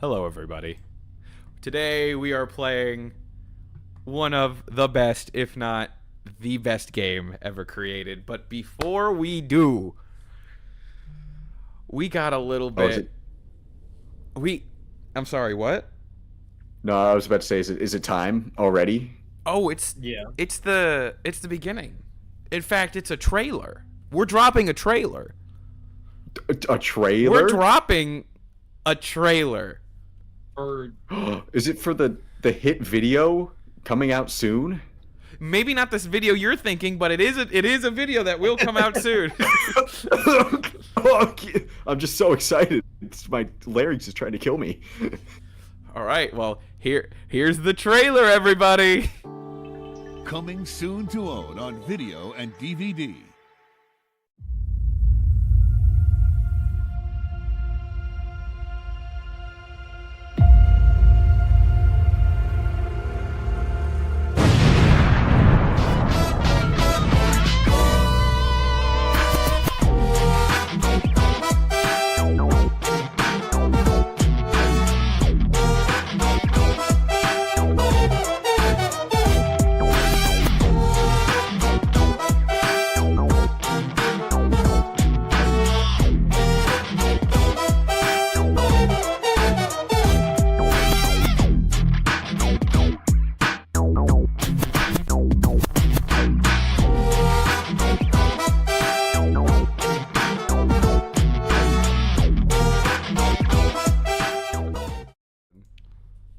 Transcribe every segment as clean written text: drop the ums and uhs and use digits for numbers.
Hello, everybody. Today we are playing one of the best, if not the best game ever created. But before we do, we got a little bit. I'm sorry, what? No, I was about to say, is it time already? Oh, it's the beginning. In fact, it's a trailer. We're dropping a trailer. A trailer? We're dropping a trailer. Is it for the hit video coming out soon? Maybe not this video you're thinking, but it is a video that will come out soon. I'm just so excited. My larynx is trying to kill me. All right, well, here's the trailer, everybody. Coming soon to own on video and DVD.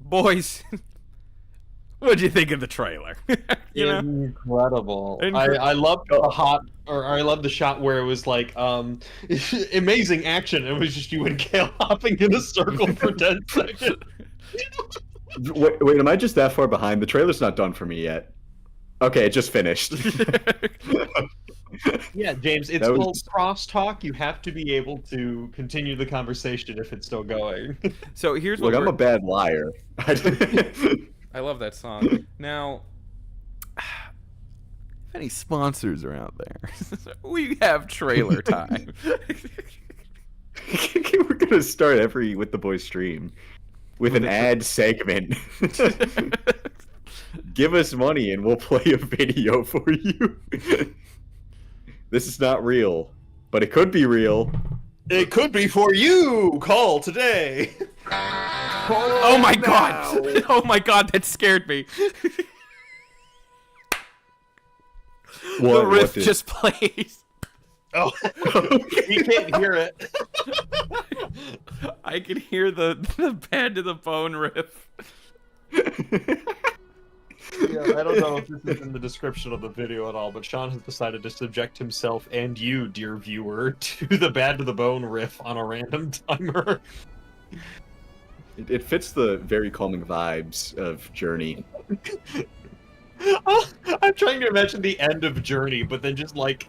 Boys, what'd you think of the trailer? You know? Incredible. I love I love the shot where it was like amazing action. It was just you and Kale hopping in a circle for 10 seconds. Wait, am I just that far behind? The trailer's not done for me yet. Okay, it just finished. Yeah, James, it's called crosstalk. You have to be able to continue the conversation if it's still going. So here's what Look, I'm a bad liar. I love that song. Now, if any sponsors are out there, we have trailer time. We're gonna start every With the Boys stream with an ad segment. Give us money and we'll play a video for you. This is not real, but it could be real. It could be for you. Call today. Oh my god! Oh my god, that scared me. The riff just plays. Oh, you can't hear it. I can hear the bad to the bone riff. Yeah, I don't know if this is in the description of the video at all, but Sean has decided to subject himself and you, dear viewer, to the bad to the bone riff on a random timer. It fits the very calming vibes of Journey. I'm trying to imagine the end of Journey, but then just like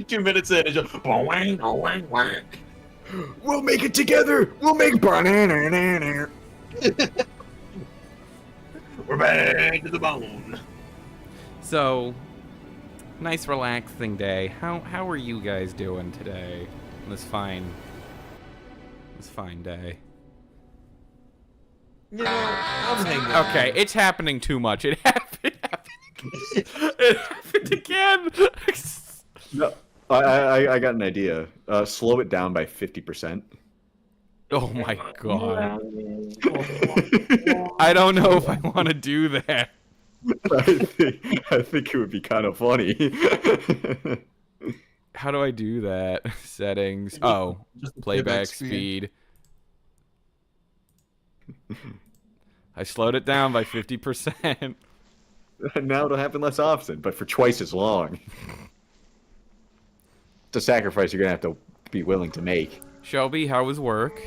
2 minutes in, it's just wang, wang, wang. We'll make it together. We'll make banana. We're bad to the bone. So, nice relaxing day. How are you guys doing today? On this fine day. You know, I'm hanging. Okay, it's happening too much. It happened. It happened again. No, I got an idea. Slow it down by 50%. Oh my god. I don't know if I want to do that. I think it would be kind of funny. How do I do that? Settings. Oh, playback speed. I slowed it down by 50%. Now it'll happen less often, but for twice as long. It's a sacrifice you're going to have to be willing to make. Shelby, how was work?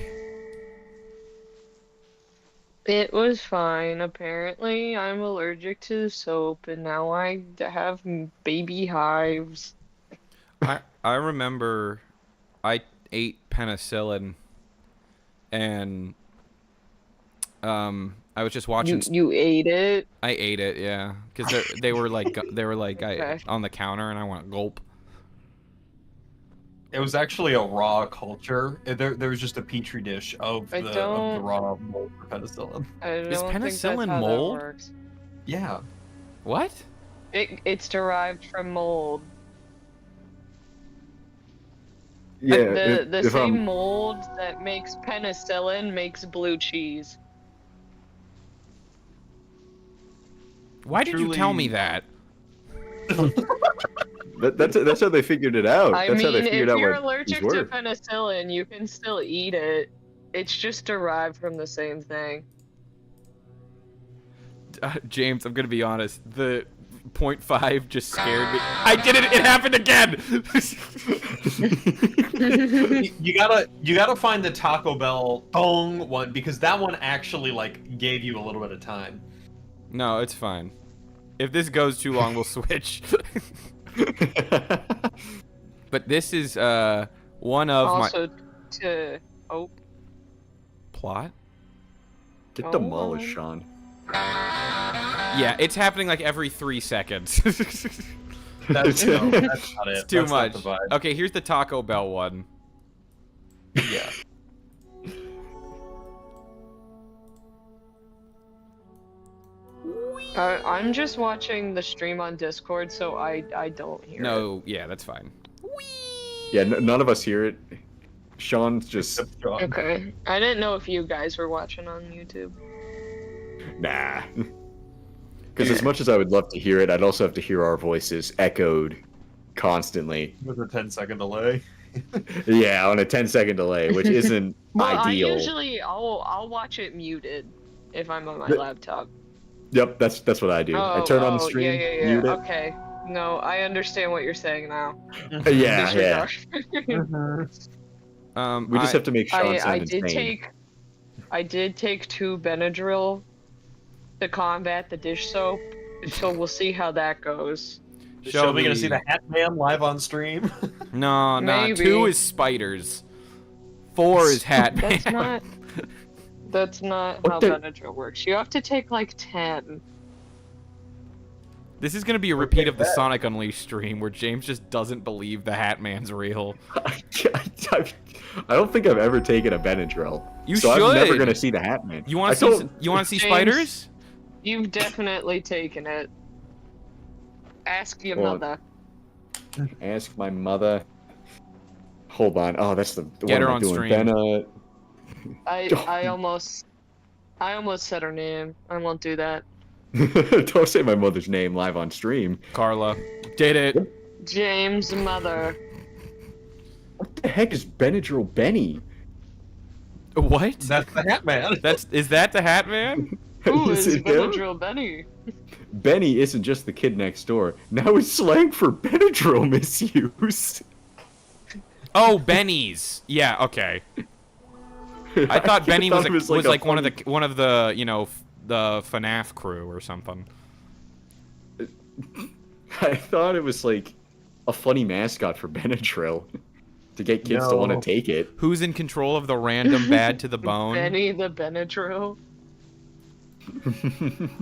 It was fine. Apparently, I'm allergic to the soap, and now I have baby hives. I remember I ate penicillin, and I was just watching. You ate it? I ate it, yeah, because they were like Okay. on the counter, and I went gulp. It was actually a raw culture. There was just a petri dish of I the don't- raw mold for penicillin. I don't Is think that's penicillin how mold? that works. Yeah. What? It's derived from mold. Yeah, The if same I'm- mold that makes penicillin makes blue cheese. Why did you tell me Truly- that? that's how they figured it out. I That's how they mean, figured if out you're what allergic these to were. penicillin, you can still eat it. It's just derived from the same thing. James, I'm gonna be honest. The 0.5 just scared me. I did it! It happened again! You gotta find the Taco Bell dong one because that one actually like gave you a little bit of time. No, it's fine. If this goes too long, we'll switch. But this is one of my Also, to plot. Get Oh, demolished, Sean. Yeah, it's happening like every 3 seconds. That's, no, that's not it. It's too That's not much. the vibe. Okay, here's the Taco Bell one. Yeah. I'm just watching the stream on Discord, so I don't hear it. No, yeah, that's fine. Yeah, none of us hear it. Sean's just Except Sean. Okay. I didn't know if you guys were watching on YouTube. nah. Because as much as I would love to hear it, I'd also have to hear our voices echoed constantly. With a 10-second delay. Yeah, on a 10-second delay, which isn't Well, ideal. I'll watch it muted if I'm on my But- laptop. Yep, that's what I do. I turn on the stream, yeah. mute it. Okay. No, I understand what you're saying now. Yeah, yeah. Disregard. We just have to make Sean I sound did insane. I did take 2 Benadryl to combat the dish soap, so we'll see how that goes. So we gonna see the Hat Man live on stream? No, no. Maybe. 2 is spiders. 4 is Hat Man. That's not. That's not What how the- Benadryl works. You have to take like 10. This is gonna be a repeat of the Sonic Unleashed stream where James just doesn't believe the Hat Man's real. I don't think I've ever taken a Benadryl. You so I'm never should. gonna see the Hat Man. You I want to told- see? You want to see James. spiders? You've definitely taken it. Ask your Well, mother. Ask my mother. Hold on. Oh, that's the Get what her am I on doing? stream. Ben, I almost said her name. I won't do that. don't say my mother's name live on stream. Carla did it. James' mother. What the heck is Benadryl Benny? What? That's the Hat Man. Is that the Hat Man? Who is it him? Benadryl Benny? Benny isn't just the kid next door. Now it's slang for Benadryl misuse. Oh, Benny's. Yeah. Okay. I thought Benny was it like, a one of funny- the you know the FNAF crew or something. I thought it was like a funny mascot for Benadryl to get kids to want to No. take it. Who's in control of the random bad to the bone? Benny the Benadryl.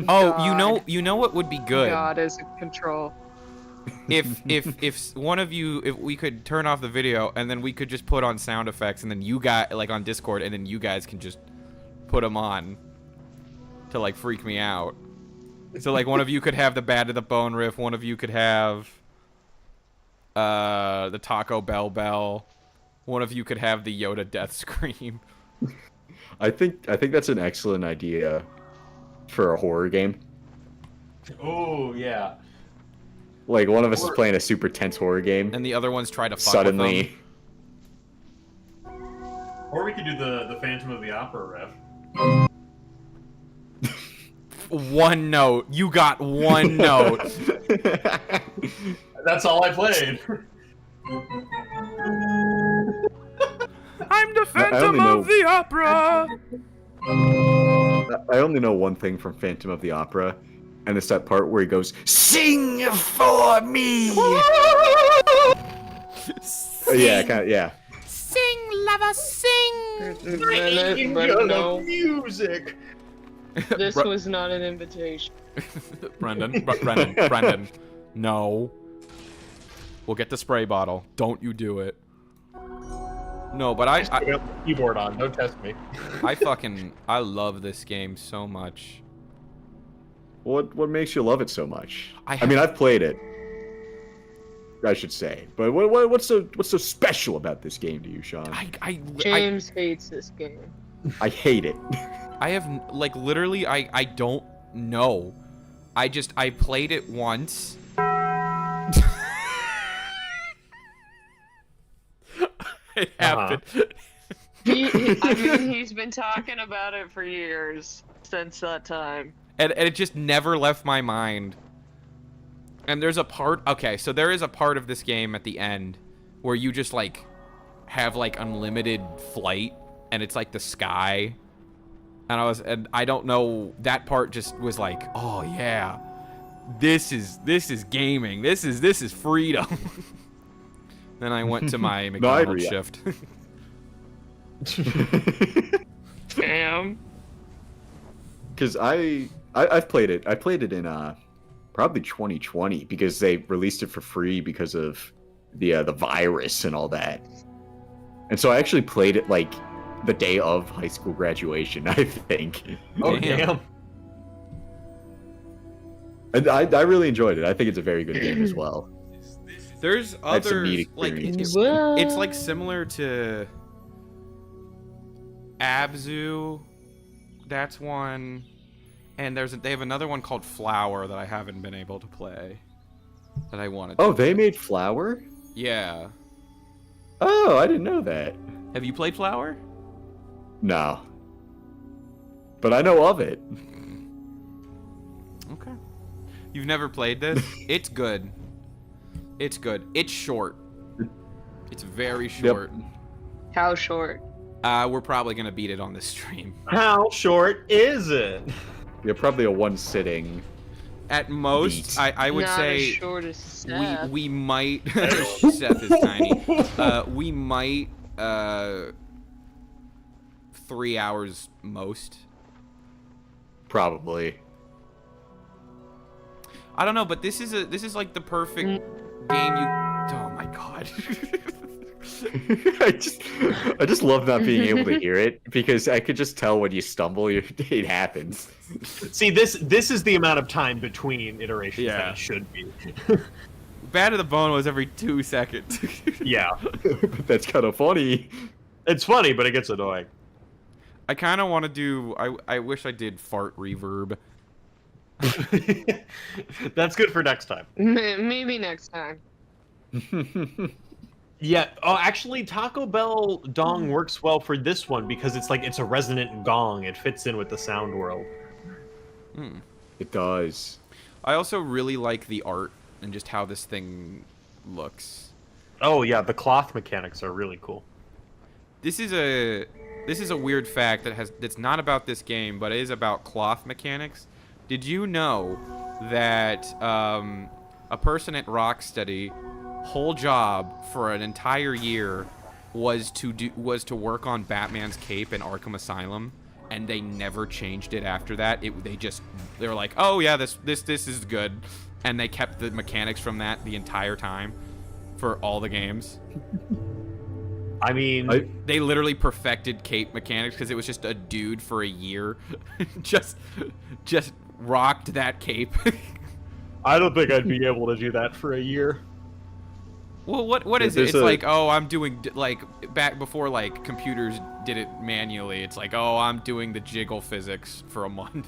Oh, you know what would be good God is in control. if one of you, if we could turn off the video and then we could just put on sound effects and then you guys like on Discord and then you guys can just put them on to like freak me out. So like one of you could have the bad to the bone riff, one of you could have the Taco Bell bell, one of you could have the Yoda death scream. I think that's an excellent idea for a horror game. Oh yeah. Like one of us is playing a super tense horror game. And the other ones try to fuck Suddenly, with Or we could do the Phantom of the Opera riff. them. One note. You got one note. That's all I played. I'm the Phantom of the Opera. I only know one thing from Phantom of the Opera, and it's that part where he goes, "Sing for me." Yeah. Sing, lover, sing. But no, Music. this Bru- was not an invitation. Brendan, no. We'll get the spray bottle. Don't you do it. No, but Just put the keyboard on. Don't test me. I love this game so much. What makes you love it so much? I I mean, have- I've played it. I should say, but what's so special about this game to you, Sean? James hates this game. I hate it. I have like literally I don't know. I played it once. It happened. I mean, he's been talking about it for years since that time. And it just never left my mind. And there's a part, okay, so there is a part of this game at the end where you just like have like unlimited flight and it's like the sky. And I don't know, that part just was like, oh yeah, this is gaming. This is freedom. Then I went to my McDonald's shift. Damn. Because I've played it. I played it in probably 2020 because they released it for free because of the virus and all that. And so I actually played it like the day of high school graduation, I think. Oh Damn. And I really enjoyed it. I think it's a very good game as well. There's I had some others neat like experiences. it's like similar to Abzu. That's one. And they have another one called Flower that I haven't been able to play. That I wanted to. Oh, they made Flower? Yeah. Oh, I didn't know that. Have you played Flower? No. But I know of it. Okay. You've never played this? It's good. It's good. It's short. It's very short. How short? We're probably gonna beat it on this stream. How short is it? You're probably a one sitting. At most, Beat. I would Not say as short as Seth. we might. Seth is tiny. We might 3 hours most. Probably. I don't know, but this is like the perfect game. Oh my god. I just love not being able to hear it because I could just tell when you stumble, it happens. See, this is the amount of time between iterations Yeah. that it should be. Bad to the Bone was every 2 seconds. Yeah. But that's kind of funny. It's funny, but it gets annoying. I kind of want to do. I wish I did fart reverb. That's good for next time. Maybe next time. Yeah. Oh, actually, Taco Bell Dong works well for this one because it's a resonant gong. It fits in with the sound world. It does. I also really like the art and just how this thing looks. Oh yeah, the cloth mechanics are really cool. This is a weird fact that's not about this game, but it is about cloth mechanics. Did you know that a person at Rocksteady whole job for an entire year was to work on Batman's cape in Arkham Asylum, and they never changed it after that. They were like, oh yeah, this is good, and they kept the mechanics from that the entire time for all the games. I mean, They literally perfected cape mechanics because it was just a dude for a year, just rocked that cape. I don't think I'd be able to do that for a year. Well, what is it? There's It's a- like, oh, I'm doing like back before like computers did it manually. It's like, oh, I'm doing the jiggle physics for a month.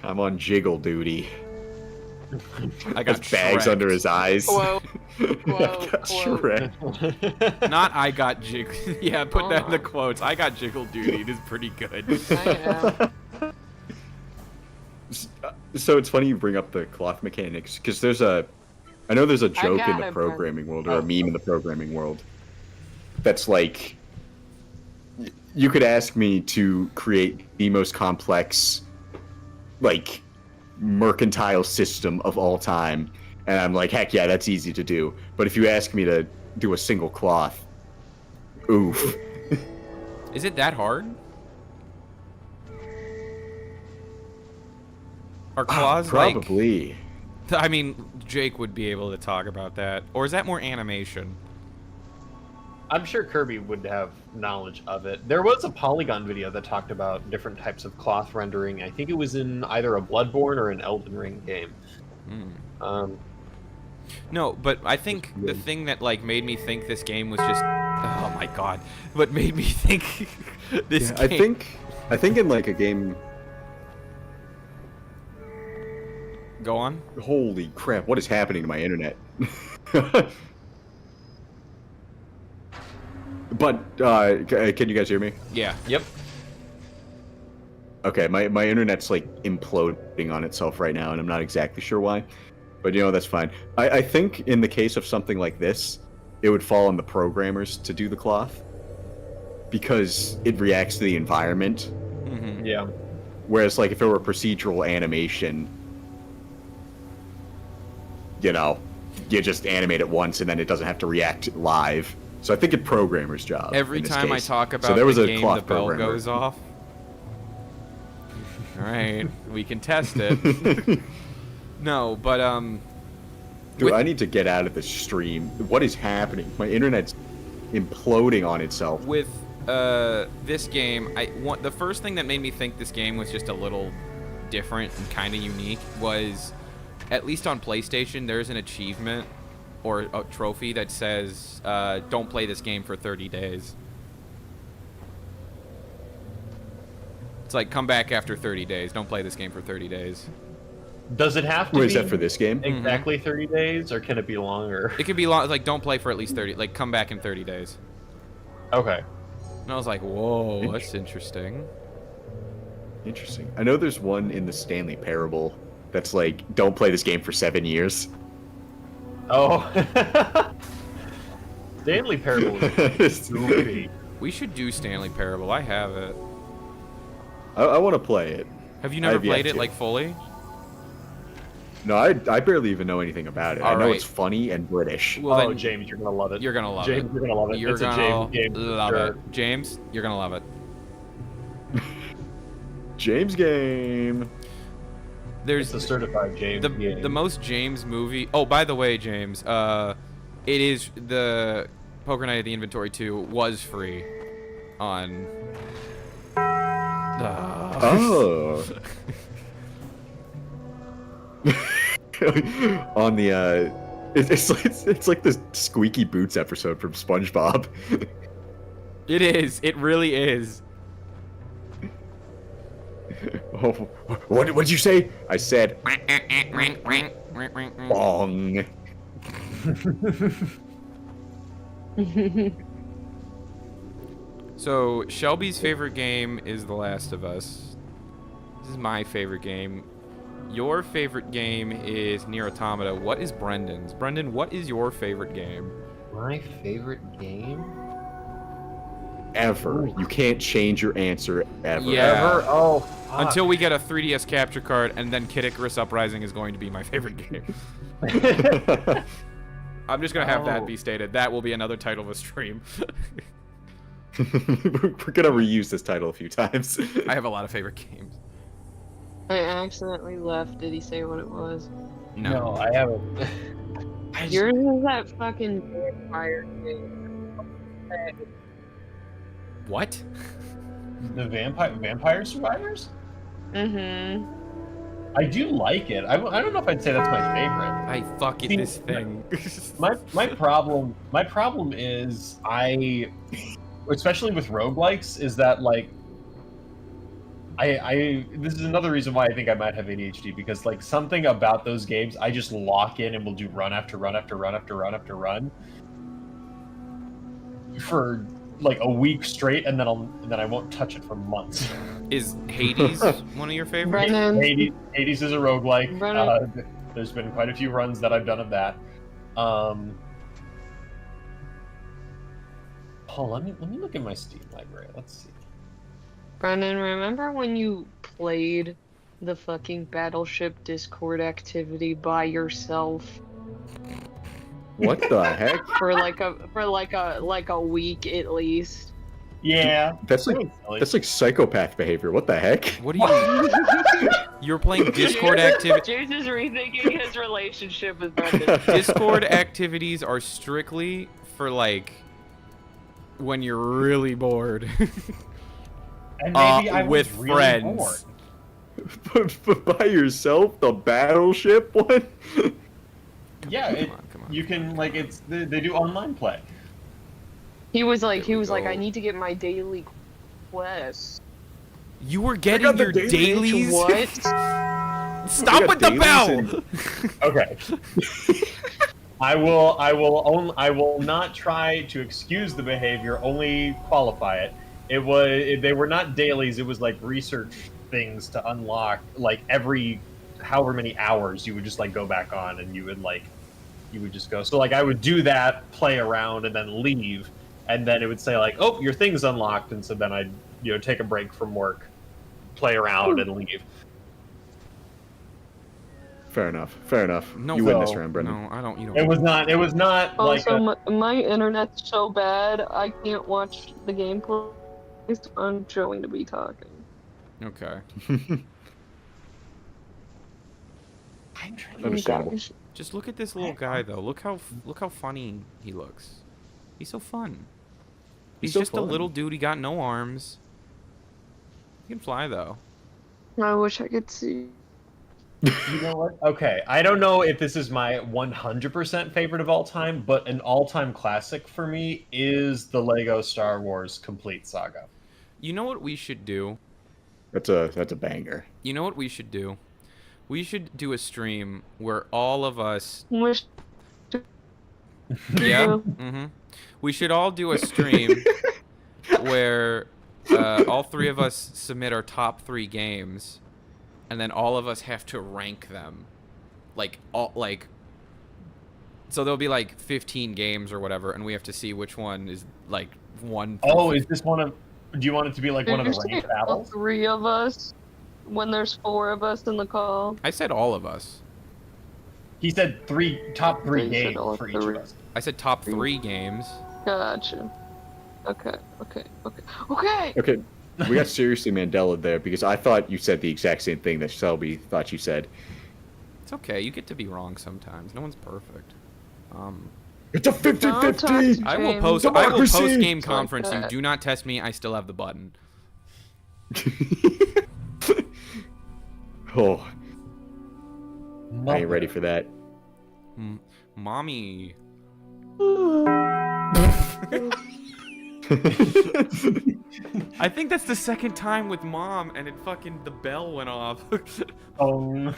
I'm on jiggle duty. I got Has bags Shrek. under his eyes. Quote, I quote, got quote. Shrek. Not I got jiggle. Yeah, put that in the quotes. I got jiggle duty. It is pretty good. I am. So it's funny you bring up the cloth mechanics because I know there's a joke in got the it, programming world or Oh. a meme in the programming world that's like you could ask me to create the most complex like mercantile system of all time and I'm like, heck yeah, that's easy to do. But if you ask me to do a single cloth, oof. Is it that hard? Are claws like? Probably. I mean, Jake would be able to talk about that. Or is that more animation? I'm sure Kirby would have knowledge of it. There was a Polygon video that talked about different types of cloth rendering. I think it was in either a Bloodborne or an Elden Ring game. No, but I think the thing that like made me think this game was just, oh my god, what made me think this game. I think in like a game. Go on. Holy crap! What is happening to my internet? But can you guys hear me? Yeah. Yep. Okay, my internet's like imploding on itself right now, and I'm not exactly sure why. But you know, that's fine. I think in the case of something like this, it would fall on the programmers to do the cloth, because it reacts to the environment. Mm-hmm. Yeah. Whereas, like, if it were procedural animation, you know, you just animate it once and then it doesn't have to react live. So I think it's programmer's job. Every in this time I case. talk about so there was the a game, cloth the bell programmer. goes off. All right, we can test it. No, but Dude, with- I need to get out of the stream. What is happening? My internet's imploding on itself. with this game, the first thing that made me think this game was just a little different and kind of unique was, at least on PlayStation, there's an achievement or a trophy that says, don't play this game for 30 days. It's like, come back after 30 days. Don't play this game for 30 days. Does it have to Wait, be is that for this game? exactly 30 days, or can it be longer? It could be long, like, don't play for at least 30, like, come back in 30 days. Okay. And I was like, whoa, that's interesting. Interesting. I know there's one in the Stanley Parable that's like, don't play this game for 7 years. Oh. Stanley Parable is goofy. We should do Stanley Parable. I have it. I want to play it. Have you never I've yet played it, to. like, fully? No, I barely even know anything about it. I know Alright. it's funny and British. Well, Oh, then James, you're gonna love it. you're gonna love James, it. you're gonna love it. You're It's a gonna James game. love Sure. it. James, you're gonna love it. James game. There's It's a certified James game. the most James movie. Oh, by the way, James, it is the Poker Night at the Inventory 2 was free on. Oh. On the it's like this Squeaky Boots episode from SpongeBob. It is. It really is. Oh, what did you say? I said bong. So Shelby's favorite game is The Last of Us. This is my favorite game. Your favorite game is Nier Automata. What is Brendan's? Brendan, what is your favorite game? My favorite game? Ever. You can't change your answer ever. Yeah. Ever? Oh, fuck. Until we get a 3DS capture card, and then Kid Icarus Uprising is going to be my favorite game. I'm just gonna have that Oh. be stated. That will be another title of a stream. We're gonna reuse this title a few times. I have a lot of favorite games. I accidentally left. Did he say what it was? No, I haven't. I just- Yours is that fucking vampire game. What? the Vampire Survivors? Mm-hmm. I do like it. I don't know if I'd say that's my favorite. I fuck it, See, this thing. My problem is especially with roguelikes, is that like I this is another reason why I think I might have ADHD, because like something about those games, I just lock in and will do run after run after run after run after run for like a week straight, and then I won't touch it for months. Is Hades one of your favorites? Brennan, Hades is a roguelike. Brennan. There's been quite a few runs that I've done of that. Oh, let me look at my Steam library. Let's see. Brennan, remember when you played the fucking Battleship Discord activity by yourself What the heck? for like a week at least? Yeah, That's like that was silly. that's like psychopath behavior. What the heck? What do you? You're playing Discord activity. James is rethinking his relationship with Brendan. Discord activities are strictly for like when you're really bored. And maybe I was with really friends. bored. By yourself, the battleship one. Yeah, Come on. you can like they do online play. He was like, There we I go. need to get my daily quest. You were got getting the your dailies. dailies. What? Stop We with got the dailies bell. Okay. I will not try to excuse the behavior, only qualify it. They were not dailies, it was like research things to unlock, like every however many hours you would just like go back on and you would just go. So like I would do that, play around, and then leave, and then it would say like, oh, your thing's unlocked, and so then I'd take a break from work, play around, and leave. Fair enough. Fair enough. No, You win this so- round, Brendan. No, I don't. You don't. It was not like Also, my internet's so bad, I can't watch the gameplay on Joey to be talking. Okay. Understandable. Just look at this little guy though. Look how funny he looks. He's so fun. He's so just a fun. little dude. He got no arms. He can fly though. I wish I could see. You know what? Okay, I don't know if this is my 100% favorite of all time, but an all-time classic for me is the Lego Star Wars Complete Saga. You know what we should do? That's a banger. You know what we should do? We should do a stream where all of us. Wish. Yeah. Mm-hmm. We should all do a stream where all three of us submit our top 3 games, and then all of us have to rank them, so there'll be like 15 games or whatever, and we have to see which one is like one. Oh, is this one of... Do you want it to be like one of the Did you ranked say all battles? 3 of us when there's 4 of us in the call? I said all of us. He said top 3 You said games all for each of 3. us. I said top 3 games. Gotcha. Okay. Okay, we got seriously Mandela there because I thought you said the exact same thing that Shelby thought you said. It's okay. You get to be wrong sometimes. No one's perfect. It's a Don't talk 50-50! to I will James post Democracy! game Like conference. You that. do not test me. I still have the button. Oh, I ain't ready for that. Mommy. I think that's the second time with mom, and the bell went off. Um,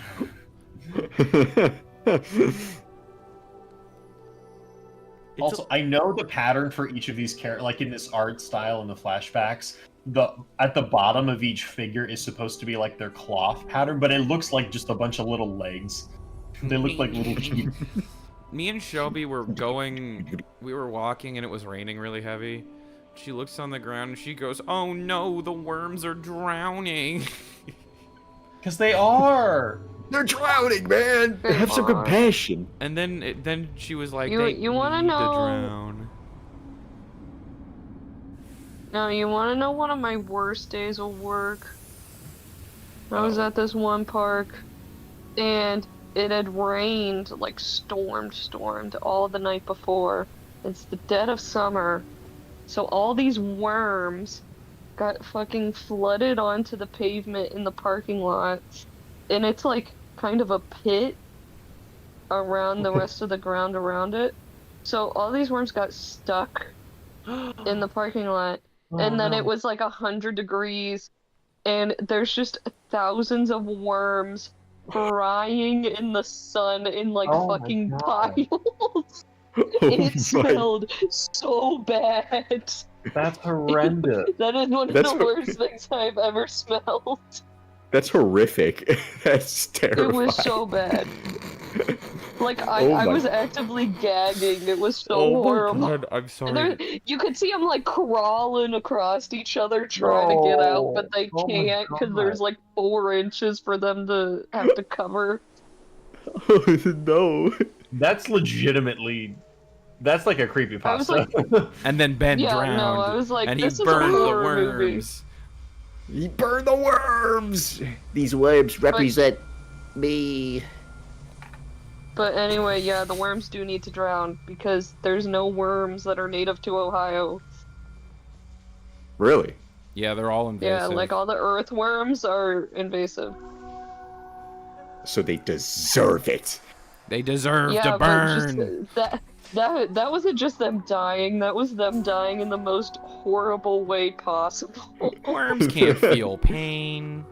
also, I know the pattern for each of these characters, like in this art style in the flashbacks. At the bottom of each figure is supposed to be like their cloth pattern, but it looks like just a bunch of little legs. They look like little cute. Me and Shelby were we were walking, and it was raining really heavy. She looks on the ground, and she goes, "Oh no, the worms are drowning." Because they are. They're drowning, man! They Have some are. compassion. And then she was like, You- "They you wanna need to know- drown." Now, you want to know one of my worst days of work? I was at this one park, and it had rained, like stormed all the night before. It's the dead of summer, so all these worms got fucking flooded onto the pavement in the parking lot, and it's like kind of a pit around the rest of the ground around it. So all these worms got stuck in the parking lot. And then it was like 100 degrees, and there's just thousands of worms frying in the sun in like Oh my fucking God. piles. Oh It my- smelled so bad. That's horrendous. That is one of That's the what- worst things I've ever smelled. That's horrific. That's terrifying. It was so bad. Like Oh I my- was actively gagging. It was so Oh my horrible. God, I'm And sorry. there, you could see them like crawling across each other trying to get out, No. but they Oh my can't because God. there's like 4 inches for them to have to cover. Oh, no. That's legitimately. That's like a creepy I was pasta. And then Ben Yeah, drowned. no, I was like, and he this is a burned the horror movie. worms. He burned the worms! These worms represent me. But anyway, yeah, the worms do need to drown because there's no worms that are native to Ohio. Really? Yeah, they're all invasive. Yeah, like all the earthworms are invasive. So they deserve it. They deserve Yeah, to but burn. just, that wasn't just them dying. That was them dying in the most horrible way possible. Worms can't feel pain.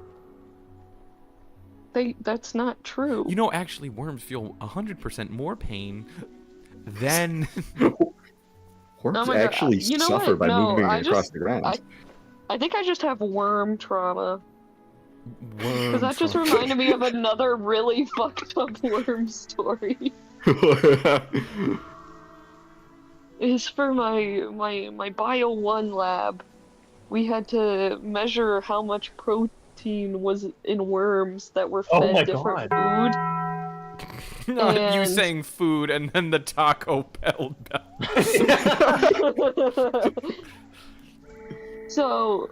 That's not true. You know, actually, worms feel 100% more pain than. Worms Oh my God, actually you know suffer what? by No, moving I across just- the ground. I think I just have worm trauma. Worm Because that just trauma. reminded me of another really fucked up worm story. It's for my Bio 1 lab. We had to measure how much protein was in worms that were Oh fed my different God. food. You And- saying food and then the Taco Bell bell. So,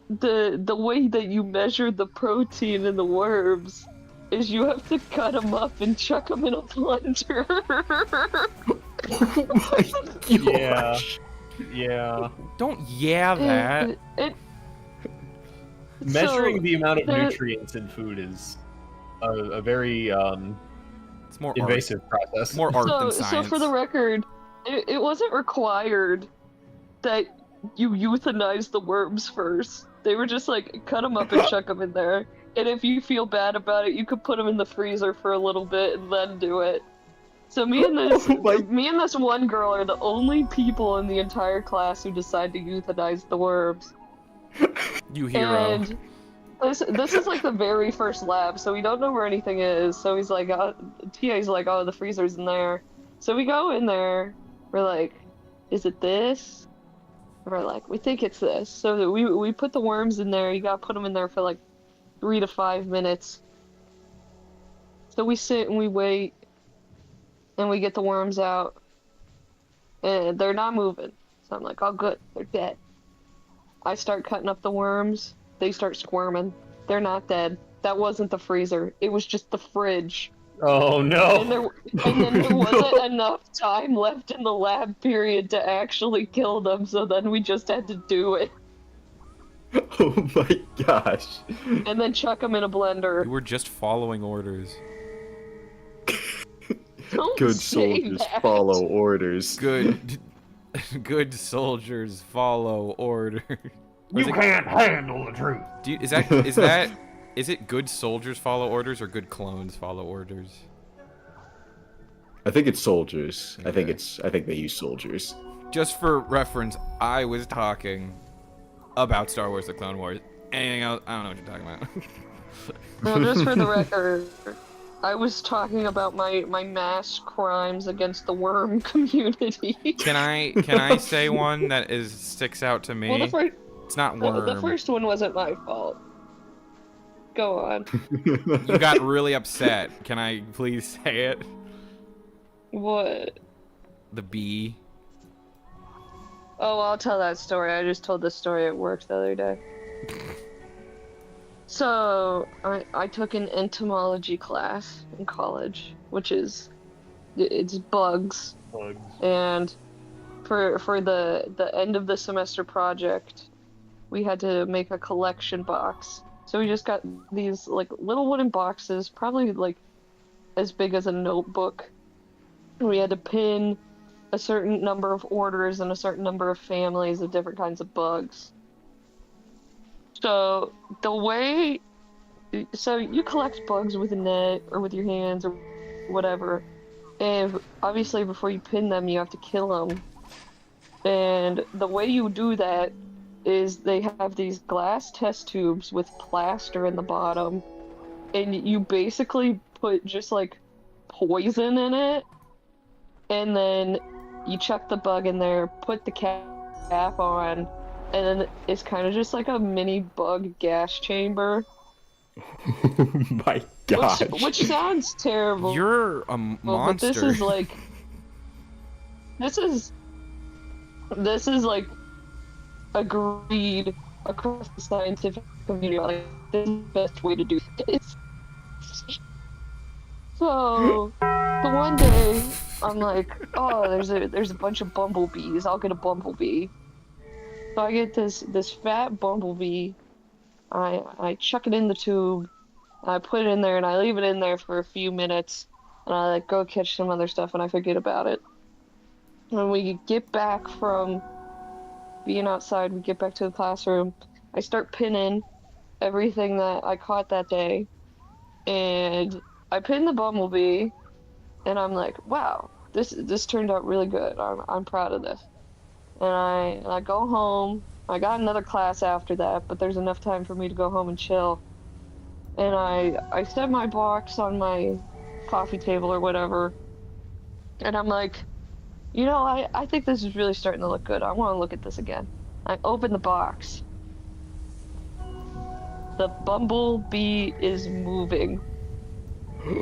the way that you measure the protein in the worms is you have to cut them up and chuck them in a blender. Oh my Yeah. gosh. Yeah. Don't that. Measuring So, the amount of there- nutrients in food is a very It's more invasive process. Art. More art so, than science. so for the record, it wasn't required that you euthanize the worms first. They were just like, cut them up and chuck them in there. And if you feel bad about it, you could put them in the freezer for a little bit and then do it. So me and this one girl are the only people in the entire class who decide to euthanize the worms. You hero. And this is like the very first lab, so we don't know where anything is. So he's like, TA's like, oh, the freezer's in there. So we go in there. We're like, is it this? We're like, we think it's this. So we put the worms in there. You gotta put them in there for like 3 to 5 minutes. So we sit and we wait, and we get the worms out, and they're not moving. So I'm like, oh good, they're dead. I start cutting up the worms. They start squirming. They're not dead. That wasn't the freezer. It was just the fridge. Oh And, no! then there wasn't enough time left in the lab period to actually kill them, so then we just had to do it. Oh my gosh. And then chuck them in a blender. You were just following orders. Don't Good say soldiers that. follow orders. Good, good soldiers follow orders. You can't handle the truth. Is it good soldiers follow orders or good clones follow orders? I think it's soldiers. I think Okay. they use soldiers. Just for reference, I was talking about Star Wars: The Clone Wars. Anything else? I don't know what you're talking about. No, just for the record, I was talking about my mass crimes against the worm community. Can I say one that sticks out to me? Well, It's not worm. the first one wasn't my fault. Go on. You got really upset. Can I please say it? What? The bee. Oh, I'll tell that story. I just told this story at work the other day. So, I took an entomology class in college, which is, it's bugs. Bugs. And for the end of the semester project, we had to make a collection box. So we just got these like little wooden boxes, probably like as big as a notebook. We had to pin a certain number of orders and a certain number of families of different kinds of bugs. So so you collect bugs with a net or with your hands or whatever, and obviously before you pin them, you have to kill them. And the way you do that is they have these glass test tubes with plaster in the bottom, and you basically put just like poison in it, and then you chuck the bug in there, put the cap on, and then it's kind of just like a mini bug gas chamber. Oh my gosh. Which sounds terrible. You're a But monster. this is like, this is like agreed across the scientific community. Like, this is the best way to do this. So, the one day, I'm like, oh, there's a bunch of bumblebees. I'll get a bumblebee. So I get this fat bumblebee. I chuck it in the tube. I put it in there and I leave it in there for a few minutes, and I like go catch some other stuff and I forget about it. When we get back from being outside, we get back to the classroom. I start pinning everything that I caught that day, and I pin the bumblebee, and I'm like, wow, this turned out really good. I'm proud of this. And I go home. I got another class after that, but there's enough time for me to go home and chill. And I set my box on my coffee table or whatever, and I'm like, you know, I think this is really starting to look good. I want to look at this again. I open the box. The bumblebee is moving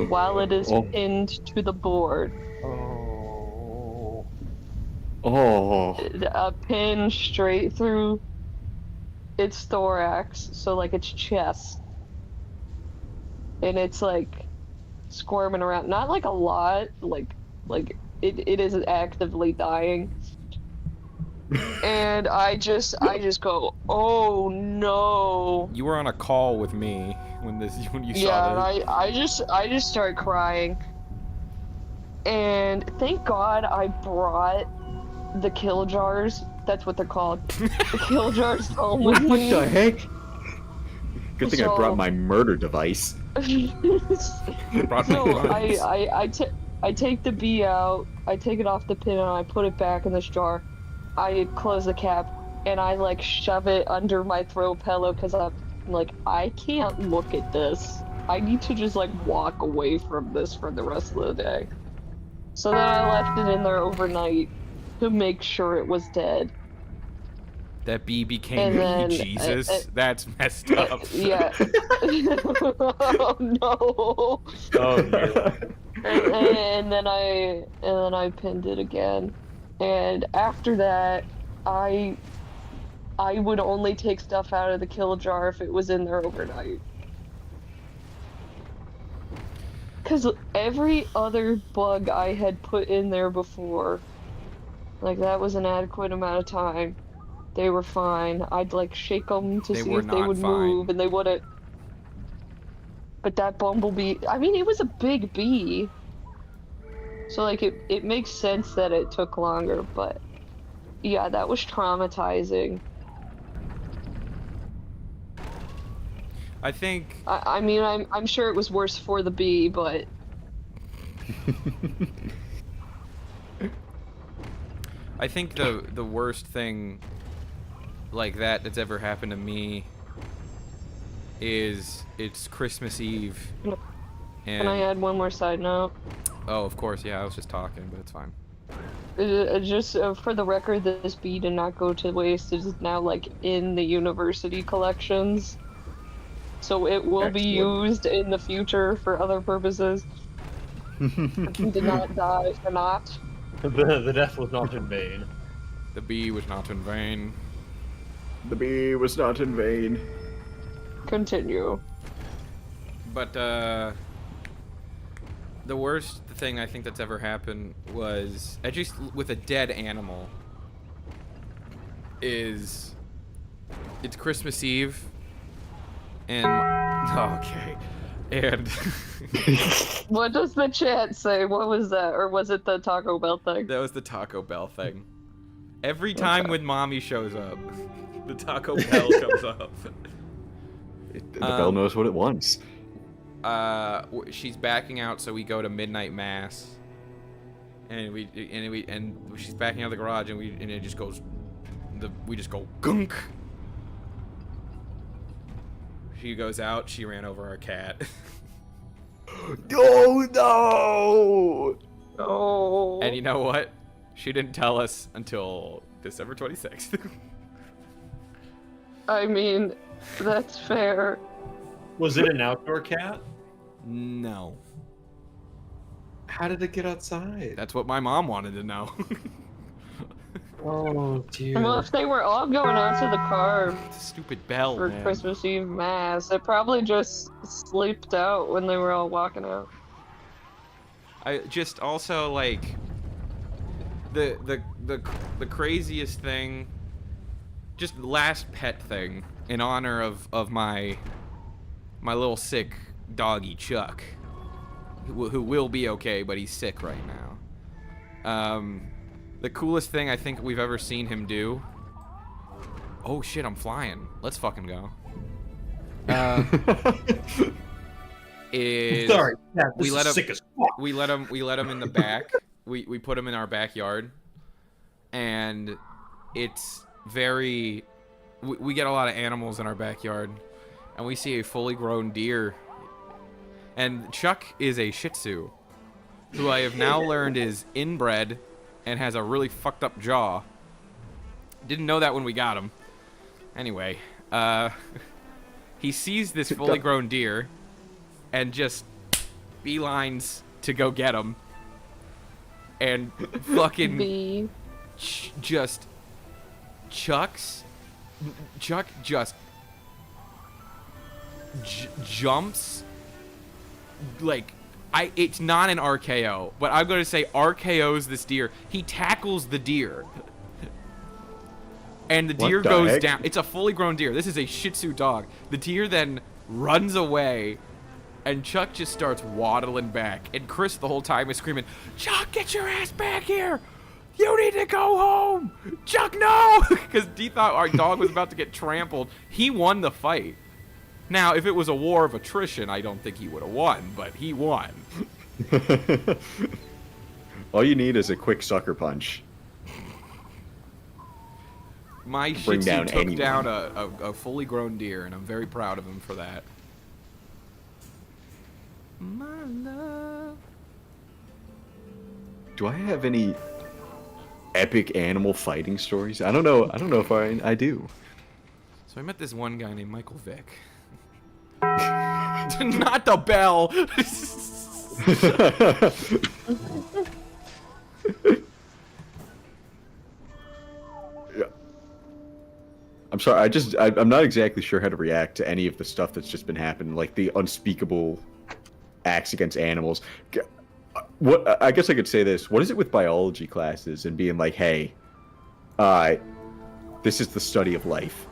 while it is pinned to the board. Oh. A pin straight through its thorax, so like its chest. And it's like squirming around. Not like a lot, like it is actively dying. And I just go, oh no. You were on a call with me when you saw Yeah, this. and I just started crying. And thank God I brought the kill jars. That's what they're called. The kill jars home with What me. the heck? Good thing I So- brought my murder device. Brought my So guns. I take the bee out, I take it off the pin, and I put it back in this jar. I close the cap, and I like shove it under my throw pillow because I'm like, I can't look at this. I need to just like walk away from this for the rest of the day. So then I left it in there overnight to make sure it was dead. That bee became And then, Jesus. That's messed up. Yeah. Oh no. Oh dear. And then I pinned it again, and after that, I would only take stuff out of the kill jar if it was in there overnight. Cause every other bug I had put in there before, like that was an adequate amount of time. They were fine. I'd like shake them to They see were if they not would fine. move, and they wouldn't. But that bumblebee, I mean, it was a big bee. So, like, it makes sense that it took longer, but yeah, that was traumatizing. I think I mean, I'm sure it was worse for the bee, but I think the worst thing like that's ever happened to me is it's Christmas Eve. can I add one more side note? Oh, of course, yeah, I was just talking, but it's fine. Just for the record, this bee did not go to waste. It is now, like, in the university collections. So it will be Excellent. used in the future for other purposes. He did not die for not. The death was not in vain. The bee was not in vain. The bee was not in vain. Continue. But the worst thing I think that's ever happened was just with a dead animal is it's Christmas Eve and okay and What does the chat say? What was that? Or was it the Taco Bell thing? that was the Taco Bell thing. Every time when mommy shows up, the Taco Bell comes up. The bell knows what it wants. She's backing out, so we go to midnight mass, and she's backing out of the garage, and it just goes, we just go gunk. She goes out. She ran over our cat. Oh no! Oh. And you know what? She didn't tell us until December 26th. I mean, that's fair. Was it an outdoor cat? No. How did it get outside? That's what my mom wanted to know. Oh dear. Well, if they were all going out to the car It's a stupid bell, for man. Christmas Eve mass, it probably just slept out when they were all walking out. I just also like the craziest thing just last pet thing in honor of my little sick doggy Chuck, who will be okay, but he's sick right now. The coolest thing I think we've ever seen him do. Oh shit, I'm flying. Let's fucking go. Is Sorry, yeah, this we is let him sick as fuck. we let him in the back. We put him in our backyard, and it's very. We get a lot of animals in our backyard, and we see a fully grown deer. And Chuck is a Shih Tzu, who I have now learned is inbred and has a really fucked up jaw. Didn't know that when we got him. Anyway, he sees this fully grown deer and just beelines to go get him. And fucking Chuck just jumps like it's not an RKO, but I'm gonna say RKO's this deer. He tackles the deer, and the deer goes down. It's a fully grown deer. This is a Shih Tzu dog. The deer then runs away, and Chuck just starts waddling back. And Chris the whole time is screaming, "Chuck, get your ass back here! You need to go home! Chuck, no!" Because he thought our dog was about to get trampled. He won the fight. Now, if it was a war of attrition, I don't think he would have won, but he won. All you need is a quick sucker punch. My Shih Tzu took down a fully grown deer, and I'm very proud of him for that. My love. Do I have any epic animal fighting stories? I don't know if I do. So I met this one guy named Michael Vick. Not the bell. Yeah. I'm sorry. I'm not exactly sure how to react to any of the stuff that's just been happening, like the unspeakable acts against animals. What I guess I could say this. What is it with biology classes and being like, hey, this is the study of life.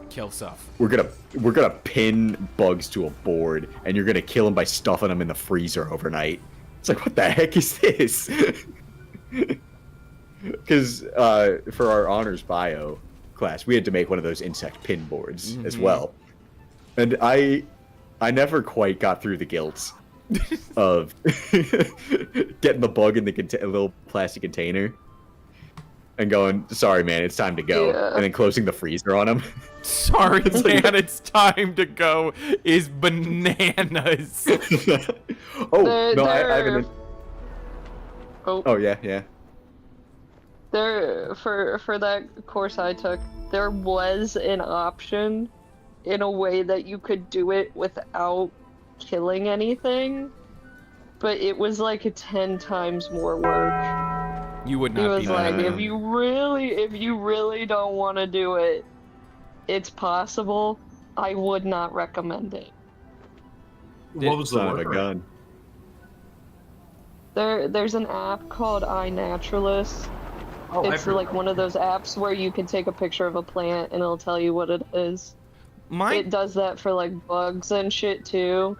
Kill stuff. We're gonna pin bugs to a board, and you're gonna kill them by stuffing them in the freezer overnight. It's like, what the heck is this? Because for our honors bio class, we had to make one of those insect pin boards as well, and I never quite got through the guilt of getting the bug in the little plastic container and going, sorry man, it's time to go, and then closing the freezer on him. Sorry man, it's time to go is bananas. I haven't. Oh yeah. There for that course I took, there was an option in a way that you could do it without killing anything, but it was like 10 times more work. You would not. He was be like, that. if you really don't want to do it, it's possible. I would not recommend it. What was the Son of a word? gun? There's an app called iNaturalist. Oh, It's like one of those apps where you can take a picture of a plant and it'll tell you what it is. It does that for like bugs and shit too.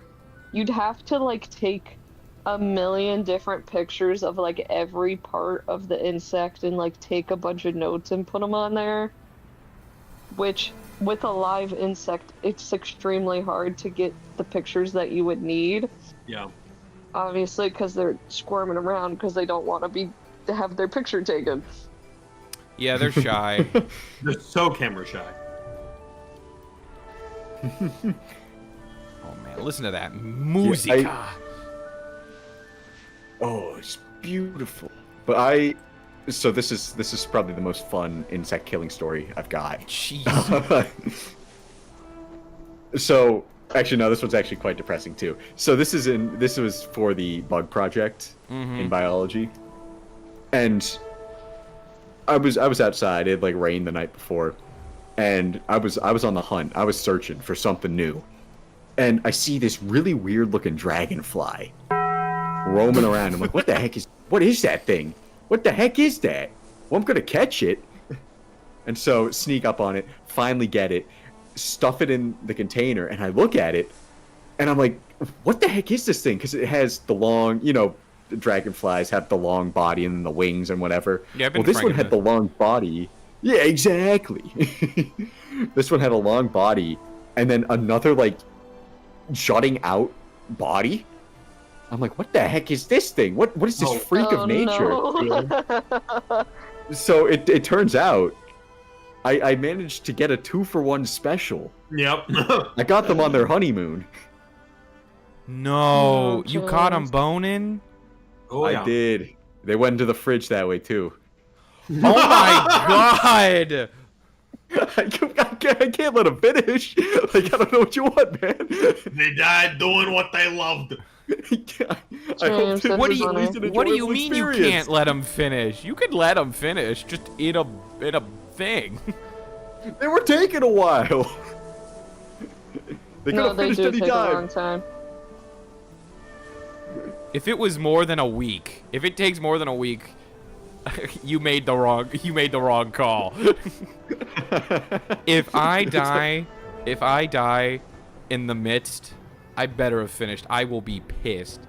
You'd have to like take a million different pictures of like every part of the insect and like take a bunch of notes and put them on there. Which, with a live insect, it's extremely hard to get the pictures that you would need. Yeah. Obviously, because they're squirming around because they don't want to have their picture taken. Yeah, they're shy. They're so camera shy. Oh man, listen to that musica. Oh, it's beautiful. But so this is probably the most fun insect killing story I've got. Jeez. So actually no, this one's actually quite depressing too. So this was for the bug project in biology, and I was outside. It had like rained the night before, and I was on the hunt. I was searching for something new, and I see this really weird looking dragonfly roaming around. I'm like, what is that thing? What the heck is that? Well, I'm gonna catch it. And so sneak up on it, finally get it, stuff it in the container, and I look at it, and I'm like, what the heck is this thing? Because it has the long, the dragonflies have the long body and the wings and whatever. Yeah, I've been well, this one franking had the long body. Yeah, exactly. This one had a long body, and then another, like, jutting out body. I'm like, what the heck is this thing? What is this freak of nature? No. So it turns out I managed to get a 2-for-1 special. Yep. I got them on their honeymoon. No, Oh, you caught him James. boning? Oh, I did. They went into the fridge that way too. Oh my god! I can't let them finish. Like, I don't know what you want, man. They died doing what they loved. I hope James, it What was do at least an you What do you enjoyable mean you experience. can't let him finish? You could let him finish, just in a thing. They were taking a while. They could No, have they finished do any take a long time. time. If it was more than a week, if it takes more than a week, you made the wrong call. If I die in the midst, I better have finished. I will be pissed.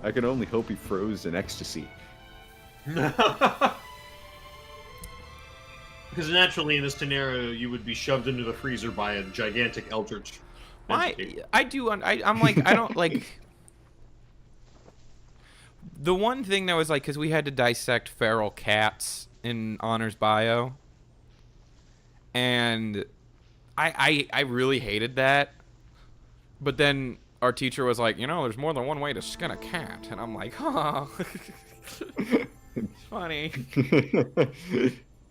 I can only hope he froze in ecstasy. Because naturally, in this scenario, you would be shoved into the freezer by a gigantic eldritch. entity. I'm like, I don't like. The one thing that was like, because we had to dissect feral cats in Honor's bio, and I really hated that. But then our teacher was like, there's more than one way to skin a cat, and I'm like, oh, it's funny.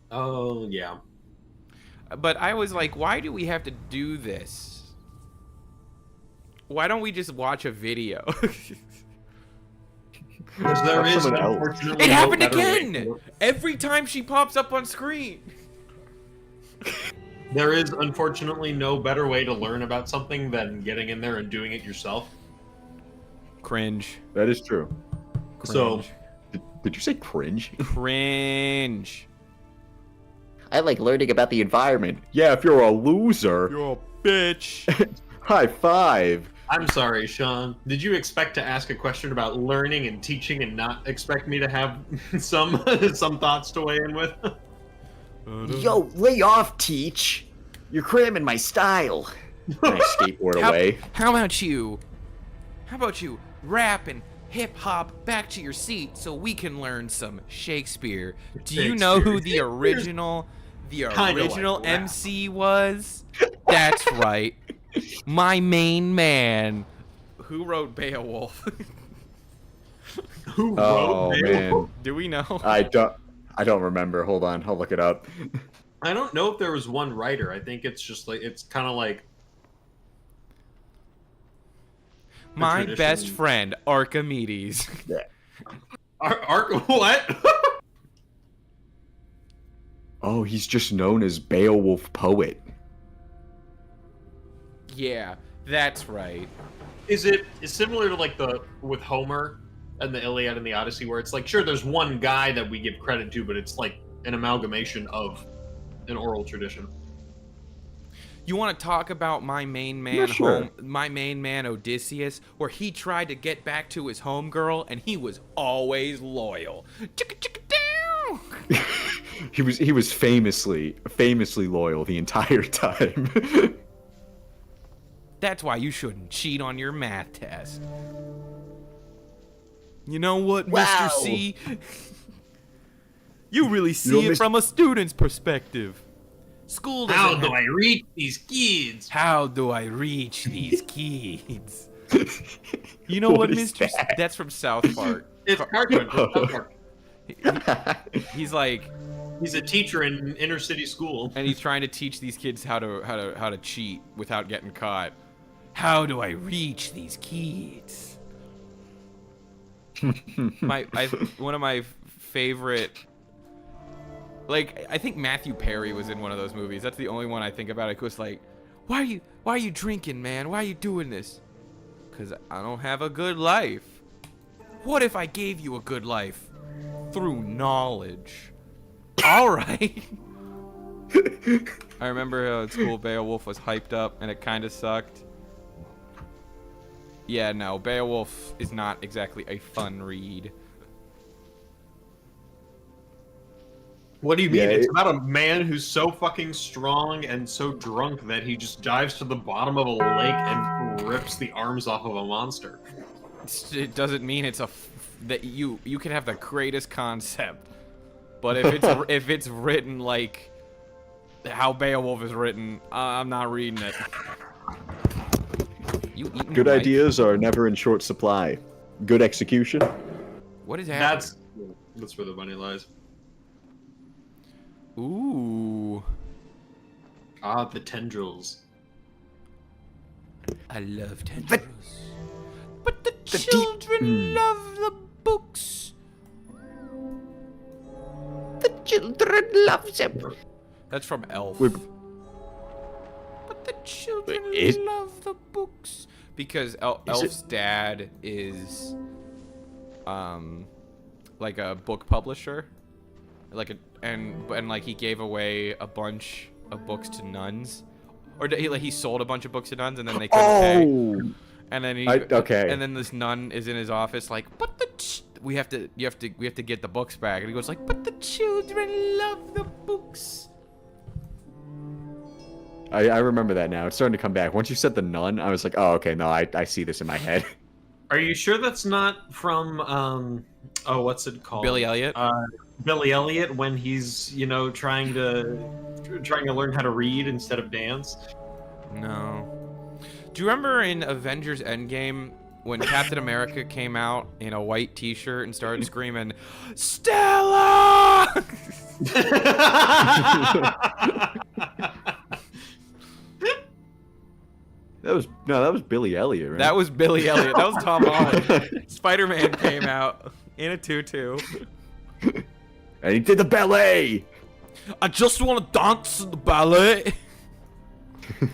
Oh yeah. But I was like, why do we have to do this? Why don't we just watch a video? Because there That's is someone else. unfortunately It no happened better way again! to- Every time she pops up on screen. There is unfortunately no better way to learn about something than getting in there and doing it yourself. Cringe. That is true. So Did you say cringe? Cringe. I like learning about the environment. Yeah, if you're a loser. You're a bitch. High five. I'm sorry, Sean. Did you expect to ask a question about learning and teaching and not expect me to have some thoughts to weigh in with? Yo, lay off, Teach. You're cramming my style. And I skateboard away. How about you? How about you rap and hip hop back to your seat so we can learn some Shakespeare? Do you know who the original Kinda like rap. MC was? That's right. My main man. Who wrote Beowulf? Who Oh wrote man, Beowulf? Do we know? I don't remember. Hold on, I'll look it up. I don't know if there was one writer. I think it's just like it's kind of like My tradition. best friend, Archimedes. What? Oh, he's just known as Beowulf Poet. Yeah, that's right. Is it similar to like with Homer and the Iliad and the Odyssey, where it's like, sure, there's one guy that we give credit to, but it's like an amalgamation of an oral tradition. You want to talk about my main man, Yeah, sure. my main man Odysseus, where he tried to get back to his homegirl and he was always loyal. Chicka chicka down. He was famously loyal the entire time. That's why you shouldn't cheat on your math test. You know what, Wow. Mr. C? You really know, see it Mr. from a student's perspective. School doesn't How have- do I reach these kids? How do I reach these kids? You know what, What is Mr. that? That's from South Park. It's Cartman. from South Park. He's like, He's a teacher in inner city school. and he's trying to teach these kids how to cheat without getting caught. How do I reach these kids? One of my favorite. Like, I think Matthew Perry was in one of those movies. That's the only one I think about. It was like, why are you drinking, man? Why are you doing this? Because I don't have a good life. What if I gave you a good life through knowledge? All right. I remember at school Beowulf was hyped up and it kind of sucked. Yeah, no, Beowulf is not exactly a fun read. What do you mean? Yeah, It's it- about a man who's so fucking strong and so drunk that he just dives to the bottom of a lake and rips the arms off of a monster. It doesn't mean it's that you can have the greatest concept, but if it's if it's written like how Beowulf is written, I'm not reading it. You eating Good the mic? ideas are never in short supply. Good execution. What is happening? That's where the money lies. Ooh, Ah, the tendrils. I love tendrils. But the children love the books. The children love them. That's from Elf. Wait, But the children Is- love the books because Elf's dad is, like a book publisher, like and like he gave away a bunch of books to nuns, or he sold a bunch of books to nuns and then they couldn't pay, Oh, and then okay. and then this nun is in his office like, but we have to get the books back, and he goes like, but the children love the books. I remember that now. It's starting to come back. Once you said the nun, I was like, oh, okay, no, I see this in my head. Are you sure that's not from oh, what's it called? Billy Elliot. Billy Elliot when he's, trying to learn how to read instead of dance? No. Do you remember in Avengers Endgame when Captain America came out in a white t-shirt and started screaming, Stella! That was Billy Elliot, right? That was Billy Elliot. That was Tom Holland. Spider-Man came out in a tutu. And he did the ballet. I just want to dance in the ballet.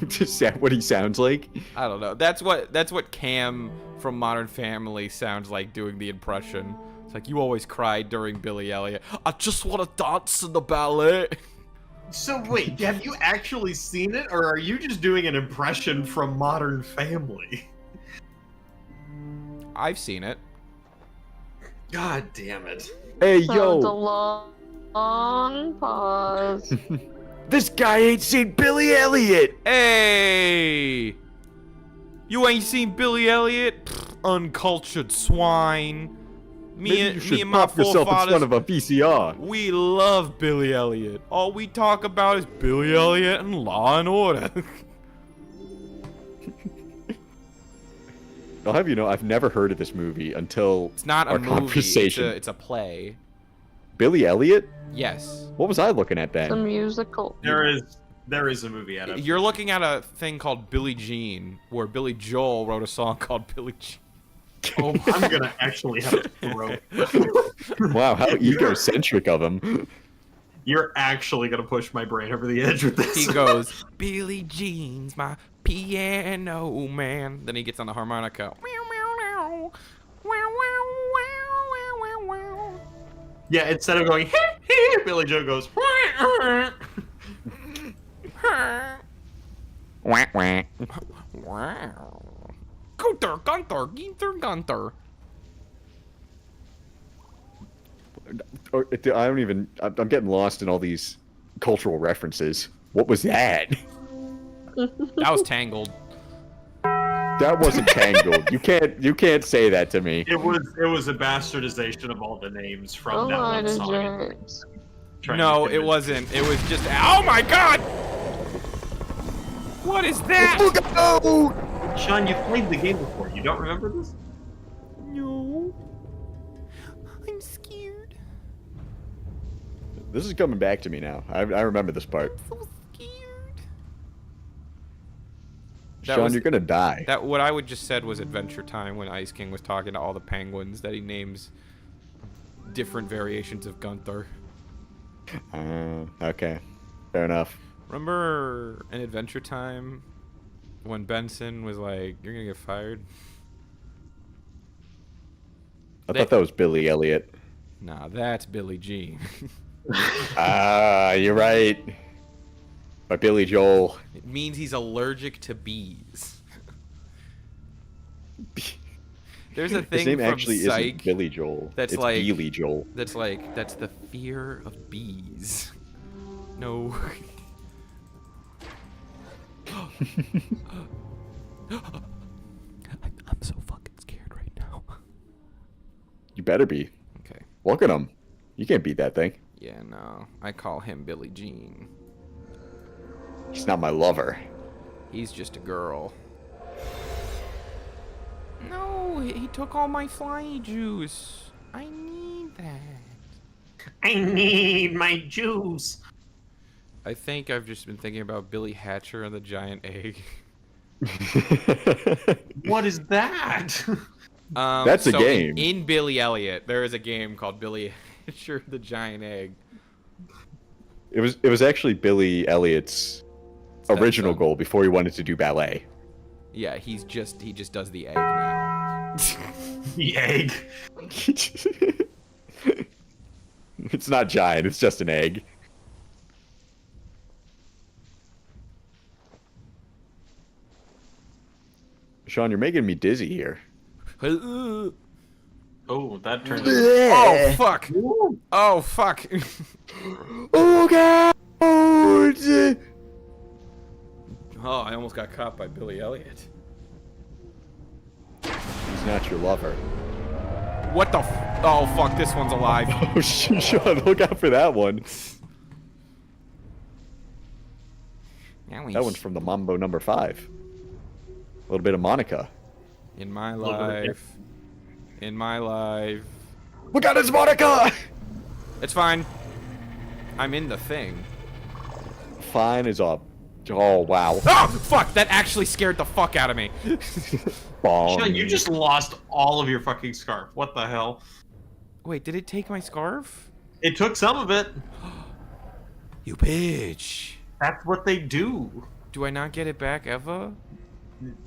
Is that what he sounds like? I don't know. That's what Cam from Modern Family sounds like doing the impression. It's like, you always cried during Billy Elliot. I just want to dance in the ballet. So wait, have you actually seen it, or are you just doing an impression from Modern Family? I've seen it. God damn it. Hey, That was a yo, long pause. this guy ain't seen Billy Elliot. Hey! You ain't seen Billy Elliot? Pfft, uncultured swine. Maybe you Me should and my pop yourself in forefathers, front of a VCR. we love Billy Elliot. All we talk about is Billy Elliot and Law and Order. I'll have you know, I've never heard of this movie until It's not our a movie, conversation. it's a play. Billy Elliot? Yes. What was I looking at It's a then? musical. There is a movie adaptation. You're looking at a thing called Billie Jean, where Billy Joel wrote a song called Billie Jean. Oh, I'm gonna actually have a stroke. Wow, how egocentric of him. You're actually gonna push my brain over the edge with this. He goes, Billie Jean's my piano man. Then he gets on the harmonica. Yeah, instead of going, Billy Joe goes, Wah, wah. Gunther, Gunther, Gunther, Gunther. I don't even. I'm getting lost in all these cultural references. What was that? That was Tangled. That wasn't Tangled. You can't say that to me. it was a bastardization of all the names from Oh, that I one did song. James. Trying No, to it convince- wasn't. It was just. Oh my god! What is that? Look out! Sean, you played the game before. You don't remember this? No. I'm scared. This is coming back to me now. I remember this part. So scared. Sean, you're gonna die. That what I would just said was Adventure Time when Ice King was talking to all the penguins that he names different variations of Gunther. Okay, fair enough. Remember in Adventure Time when Benson was like, "You're gonna get fired." I thought that was Billy Elliot. Nah, that's Billy Jean. Ah, you're right. By Billy Joel. It means he's allergic to bees. There's a thing His name from actually Psych isn't Billy Joel. that's it's like- Billy Joel. that's like, that's the fear of bees. No. I'm so fucking scared right now. You better be. Okay. Look at him. You can't beat that thing. Yeah, no. I call him Billie Jean. He's not my lover. He's just a girl. No, he took all my fly juice. I need that. I need my juice. I think I've just been thinking about Billy Hatcher and the giant egg. What is that? That's a so game. In Billy Elliot, there is a game called Billy Hatcher the giant egg. It was actually Billy Elliot's original song. goal before he wanted to do ballet. Yeah, he just does the egg now. The egg. It's not giant, it's just an egg. Sean, you're making me dizzy here. Oh Oh, that turned. fuck! Oh fuck! Oh god! Oh, I almost got caught by Billy Elliot. He's not your lover. What the oh fuck, this one's alive. Oh Sean, look out for that one. That one's from the Mambo number 5. A little bit of Monica. In my little bit of- life. In my life. Look out, it's Monica! It's fine. I'm in the thing. Fine is up. Oh wow. Oh fuck, that actually scared the fuck out of me. Bong. Sean, you just lost all of your fucking scarf. What the hell? Wait, did it take my scarf? It took some of it. You bitch. That's what they do. Do I not get it back ever?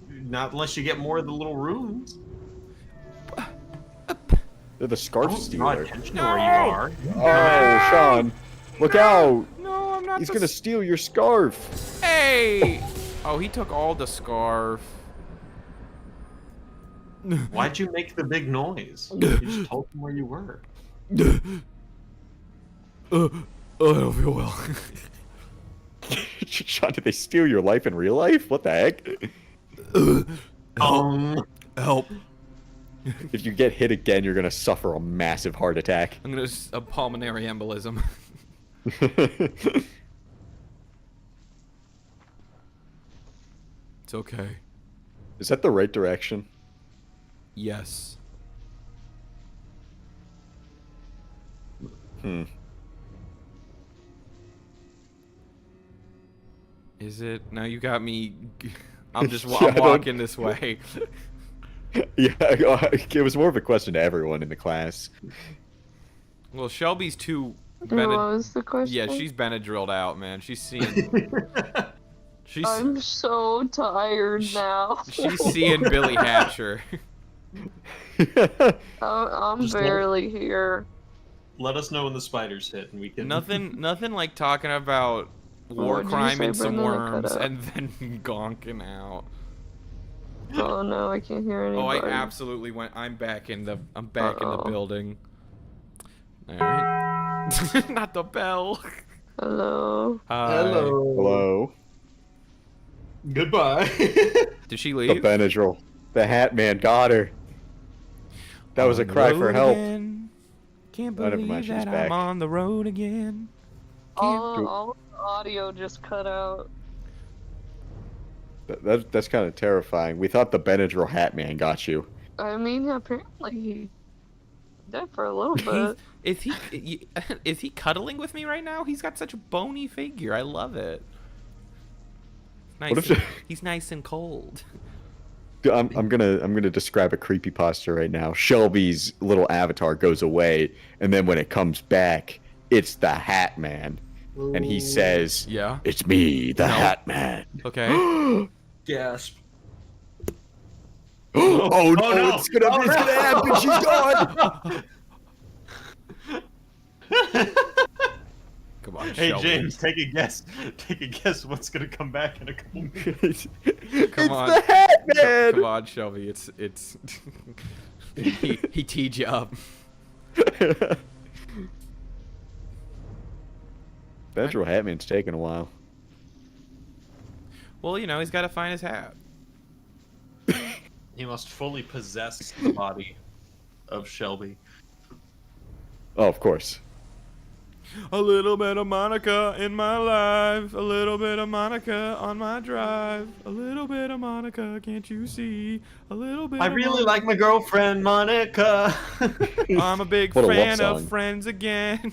Not unless you get more of the little rooms. They're the scarf Don't draw stealer. attention to where you are. Oh, Sean. Look out! No, I'm not He's the gonna steal your scarf. Hey! Oh, he took all the scarf. Why'd you make the big noise? You just told them where you were. I don't feel well. Sean, did they steal your life in real life? What the heck? Help. If you get hit again, you're gonna suffer a massive heart attack. I'm gonna a pulmonary embolism. It's okay. Is that the right direction? Yes. Is it? Now you got me. I'm just Yeah, I I'm don't- walking this way. Yeah, it was more of a question to everyone in the class. Well, Shelby's too. What was the question? Yeah, she's Benadrylled out, man. She's seeing. She's I'm so tired now. she's seeing Billy Hatcher. I'm Just barely here. Let us know when the spiders hit, and we can. Nothing war What did you crime say, and some Brendan? I cut worms, out. and then gonking out. Oh no, I can't hear Oh, anybody. I absolutely went. I'm back in the building. All right. Not the bell. Hello. Hi. Hello. Goodbye. Did she The leave? Benadryl. The Hat Man got her. That was a On the cry for road help. again. Can't Oh, never believe mind, she's that back. I'm on the road again. All of the audio just cut out. That's kind of terrifying. We thought the Benadryl Hat Man got you. I mean, apparently he did for a little bit. Is he cuddling with me right now? He's got such a bony figure. I love it. Nice. What if and- the- he's nice and cold. I'm gonna describe a creepy posture right now. Shelby's little avatar goes away, and then when it comes back, it's the Hat Man, and he says, Yeah. "It's me, the No. Hat Man." Okay. Gasp. Oh no, no. it's gonna happen. She's gone. Come on, Hey Shelby. James, take a guess. Take a guess what's gonna come back in a couple minutes. It's on. the Hat Man. Come on, Shelby. It's he teed you up. Metro Hatman's taking a while. Well, you know, he's got to find his hat. He must fully possess the body of Shelby. Oh, of course. A little bit of Monica in my life, a little bit of Monica on my drive, a little bit of Monica, can't you see? A little bit. I of really Monica. like my girlfriend, Monica. I'm a big What a love fan song. of Friends again.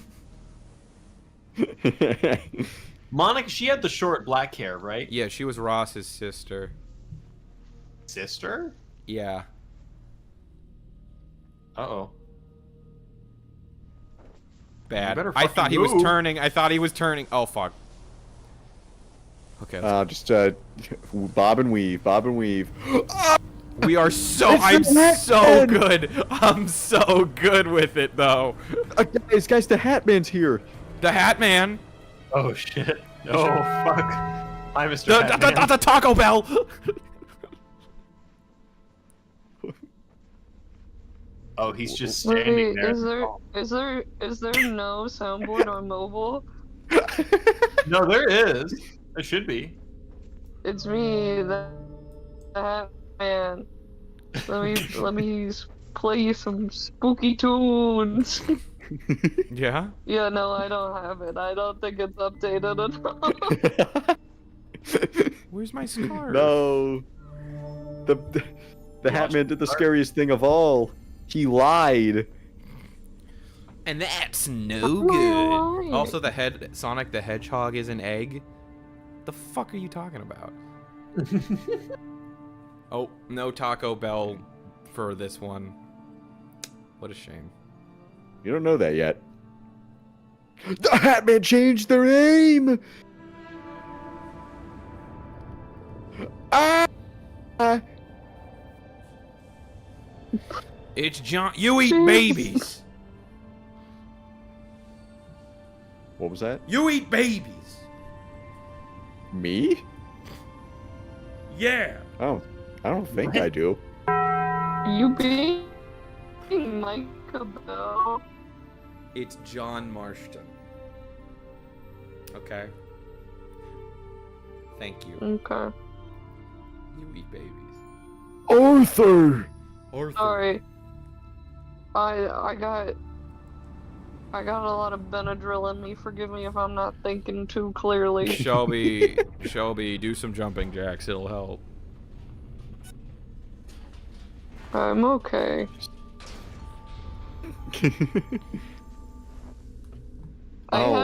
Monica, she had the short black hair, right? Yeah, she was Ross's sister. Sister? Yeah. Uh-oh. Bad. better I fucking thought he was move. turning. I thought he was turning. Oh fuck. Okay. Just bob and weave, bob and weave. We are so. It's the I'm Hat so Man! good. I'm so good with it though. Guys, the Hat Man's here. The Hat Man. Oh shit. Oh fuck. Hi, Mr. The Batman. Taco Bell. Oh, he's just Wait, standing there. is there no soundboard on mobile? No, there is. There should be. It's me, the Hat Man. Let me play you some spooky tunes. Yeah. Yeah, no, I don't have it. I don't think it's updated at all. Where's my scarf? No. The Hat Man did the scariest thing of all. He lied. And that's no I'm not good. lying. Also, Sonic the Hedgehog is an egg. The fuck are you talking about? Oh, no Taco Bell for this one. What a shame. You don't know that yet. The Hat Man changed their name. Ah! It's John. You eat Jesus. babies. What was that? You eat babies. Me? Yeah. I don't think I do. You being Micah Bell? It's John Marston. Okay. Thank you. Okay. You eat babies. Arthur! Arthur. Sorry. I got a lot of Benadryl in me. Forgive me if I'm not thinking too clearly. Shelby, do some jumping jacks. It'll help. I'm okay. Oh,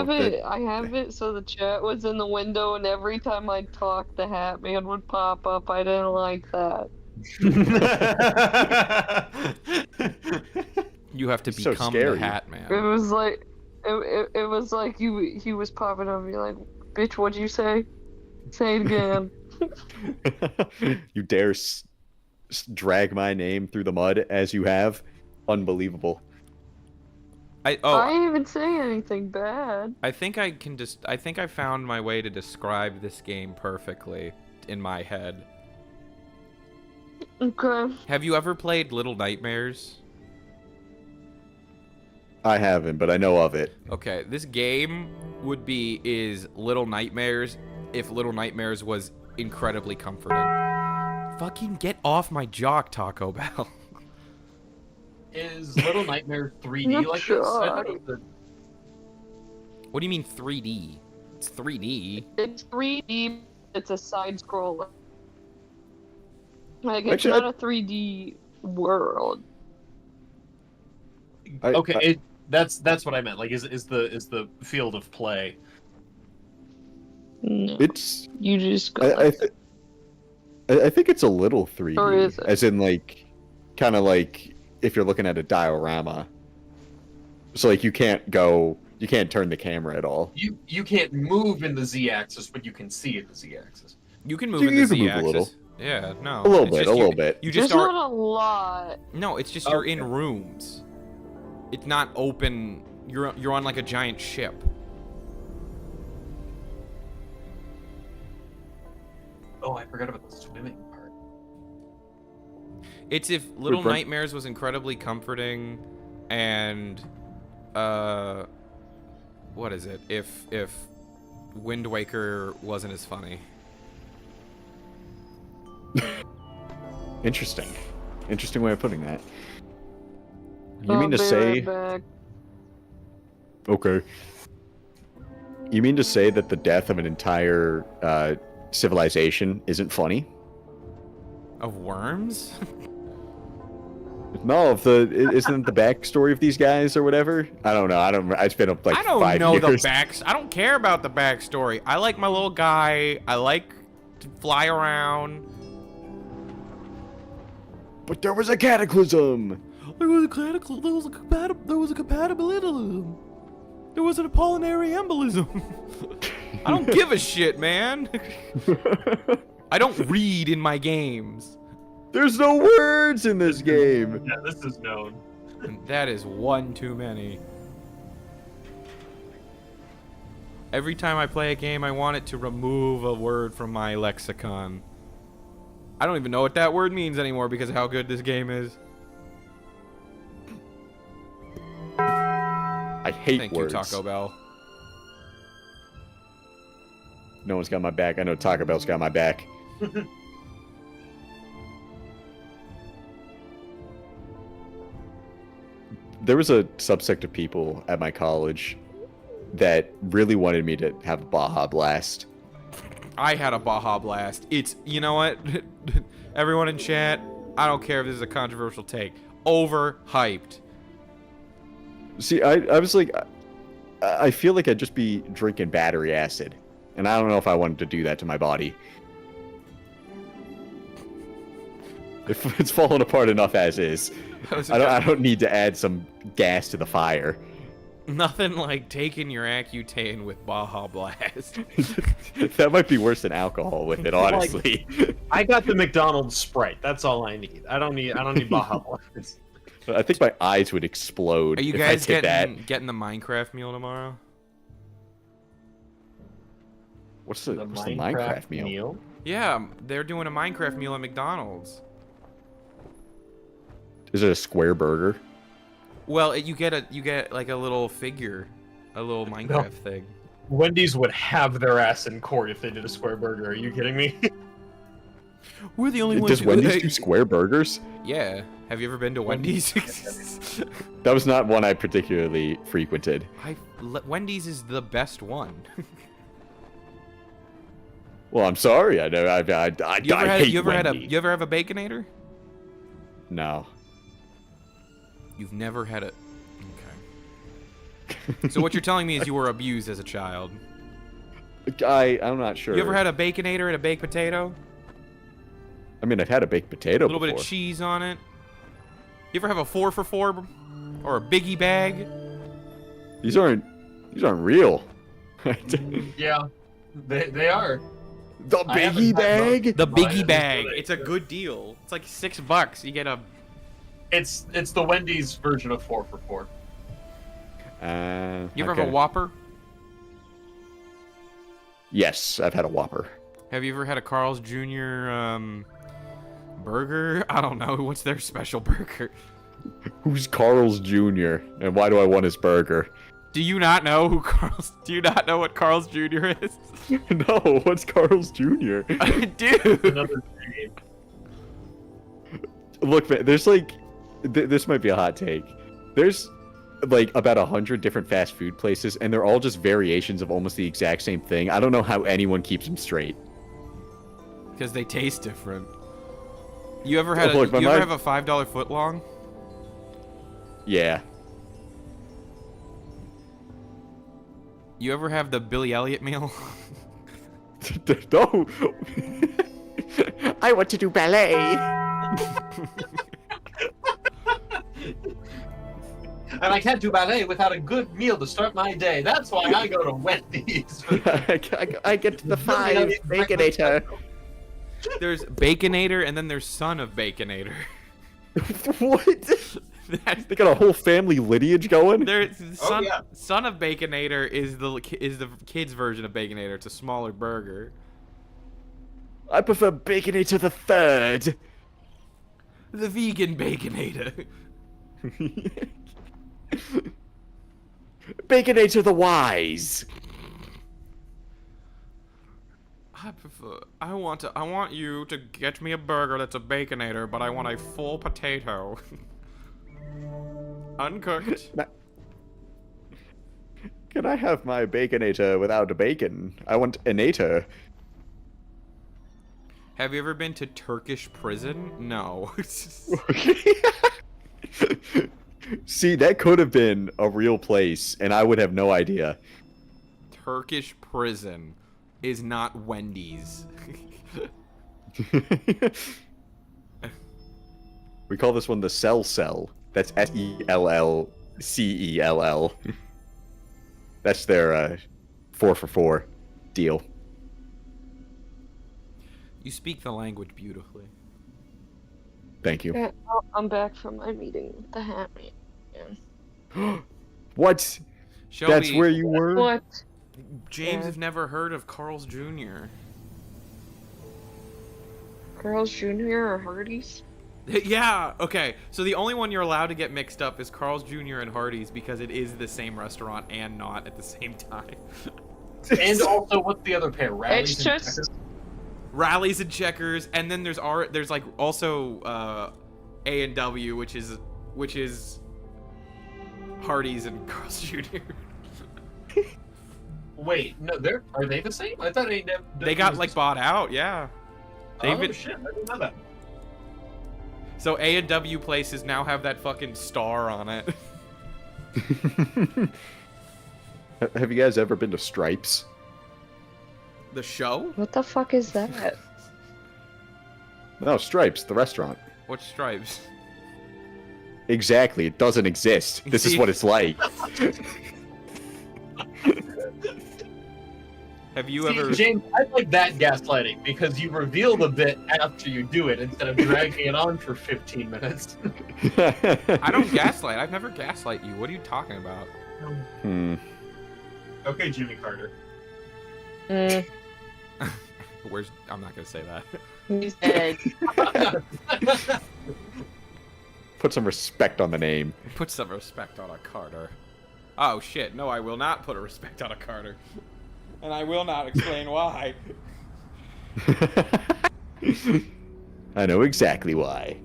I have it so the chat was in the window, and every time I talked, the Hat Man would pop up. I didn't like that. You have to So become the scary. Hat It Man. was like, it was like he was popping up and be like, "Bitch, what'd you say? Say it again." You dare drag my name through the mud as you have? Unbelievable. I didn't even say anything bad. I think I can just. I think I found my way to describe this game perfectly in my head. Okay. Have you ever played Little Nightmares? I haven't, but I know of it. Okay, this game is Little Nightmares if Little Nightmares was incredibly comforting. Fucking get off my jock, Taco Bell. Is Little Nightmare 3D Not like sure. this? I thought it was What do you mean 3D? It's 3D. It's 3D. It's a side scroller. Like it's Actually, not a 3D world. okay, that's what I meant. Like, is the field of play? No, It's. you just got. I think it's a little 3D. Or is it? As in, like, kind of like if you're looking at a diorama. So, like, you can't turn the camera at all. You can't move in the Z-axis, but you can see in the Z-axis. You can move You in the can move a Z-axis. little. Yeah, no. A little it's bit, just a you- little bit. You just There's are. not a lot. No, it's just you're in rooms. It's not open. You're on like a giant ship. Oh, I forgot about the swimming part. It's if Little Brent- Nightmares was incredibly comforting, and what is it? If Wind Waker wasn't as funny. Interesting. Interesting way of putting that. You I'll mean to be say? right back. Okay. You mean to say that the death of an entire civilization isn't funny? Of worms? No, isn't the backstory of these guys or whatever? I don't know. It's been like I don't 5 know years. I don't care about the backstory. I like my little guy. I like to fly around. But there was a cataclysm. There was a compatibilism. There was an Apollinary embolism. I don't give a shit, man. I don't read in my games. There's no words in this game. Yeah, this is known. And that is one too many. Every time I play a game, I want it to remove a word from my lexicon. I don't even know what that word means anymore because of how good this game is. I hate Thank words. you, Taco Bell. No one's got my back. I know Taco Bell's got my back. There was a subsect of people at my college that really wanted me to have a Baja Blast. I had a Baja Blast. It's, you know what? Everyone in chat, I don't care if this is a controversial take. Overhyped. See, I was like, I feel like I'd just be drinking battery acid. And I don't know if I wanted to do that to my body. It's falling apart enough as is. I don't need to add some gas to the fire. Nothing like taking your Accutane with Baja Blast. That might be worse than alcohol with it, honestly. I got the McDonald's Sprite. That's all I need. I don't need Baja Blast. I think my eyes would explode Are you if guys I did that. getting the Minecraft meal tomorrow? What's the Minecraft meal? Yeah, they're doing a Minecraft meal at McDonald's. Is it a square burger? Well, you get like a little figure, a little Minecraft thing. Wendy's would have their ass in court if they did a square burger. Are you kidding me? We're the only Does Wendy's do square burgers? Yeah. Have you ever been to Wendy's? That was not one I particularly frequented. Wendy's is the best one. Well, I'm sorry. I know. I hate you ever Wendy's. you ever have a Baconator? No. You've never had it. Okay. So what you're telling me is you were abused as a child. I'm not sure. You ever had a Baconator and a baked potato? I mean, I've had a baked potato A little bit before. of cheese on it. You ever have a 4-for-4 or a Biggie bag? These aren't real. Yeah, they are. The I haven't Biggie had bag? The Oh, Biggie yeah, bag. that's It's a good deal. It's like $6. You get a. It's the Wendy's version of 4-for-4. You ever have a Whopper? Yes, I've had a Whopper. Have you ever had a Carl's Jr. Burger? I don't know. What's their special burger? Who's Carl's Jr. and why do I want his burger? Do you not know who Carl's? Do you not know what Carl's Jr. is? No, what's Carl's Jr.? Dude. Another name. Look, man, there's like, this might be a hot take. There's like about 100 different fast food places, and they're all just variations of almost the exact same thing. I don't know how anyone keeps them straight. Because they taste different. You ever had Look, you ever have a $5 footlong? Yeah. You ever have the Billy Elliot meal? No. I want to do ballet. And I can't do ballet without a good meal to start my day. That's why I go to Wendy's. I get to the 5 Baconator. There's Baconator, and then there's Son of Baconator. What? That's, They got a whole family lineage going? there's son, yeah. Son of Baconator is the kids version of Baconator. It's a smaller burger. I prefer Baconator the Third. The vegan Baconator. Baconator the Wise. I want you to get me a burger that's a Baconator, but I want a full potato. Uncooked. Can I have my Baconator without a bacon? I want Inator. Have you ever been to Turkish prison? No. See, that could have been a real place, and I would have no idea. Turkish prison is not Wendy's. We call this one the Cell. That's SELLCELL. That's their 4 for 4 deal. You speak the language beautifully. Thank you. Yeah, I'm back from my meeting with the Hat Man. What? Shelby, That's where you were? What? James Yeah. have never heard of Carl's Jr. Carl's Jr. or Hardee's? Yeah, okay. So the only one you're allowed to get mixed up is Carl's Jr. and Hardee's because it is the same restaurant and not at the same time. And also, what's the other pair? Rallies It's and just- Checkers? Rallies and Checkers, and then there's like also A&W, which is Hardee's and Carl's Jr. Wait, no, are they the same? I thought They got like bought out, yeah. Oh David- shit, I didn't know that. So A&W places now have that fucking star on it. Have you guys ever been to Stripes? The show? What the fuck is that? No, Stripes, the restaurant. What stripes? Exactly, it doesn't exist. This is what it's like. Have you See, ever? James, I like that gaslighting because you reveal the bit after you do it instead of dragging it on for 15 minutes. I don't gaslight. I've never gaslight you. What are you talking about? Hmm. Okay, Jimmy Carter. Mm, I'm not gonna say that. he's dead. Put some respect on the name. Put some respect on a Carter. Oh shit! No, I will not put a respect on a Carter, and I will not explain why. I know exactly why.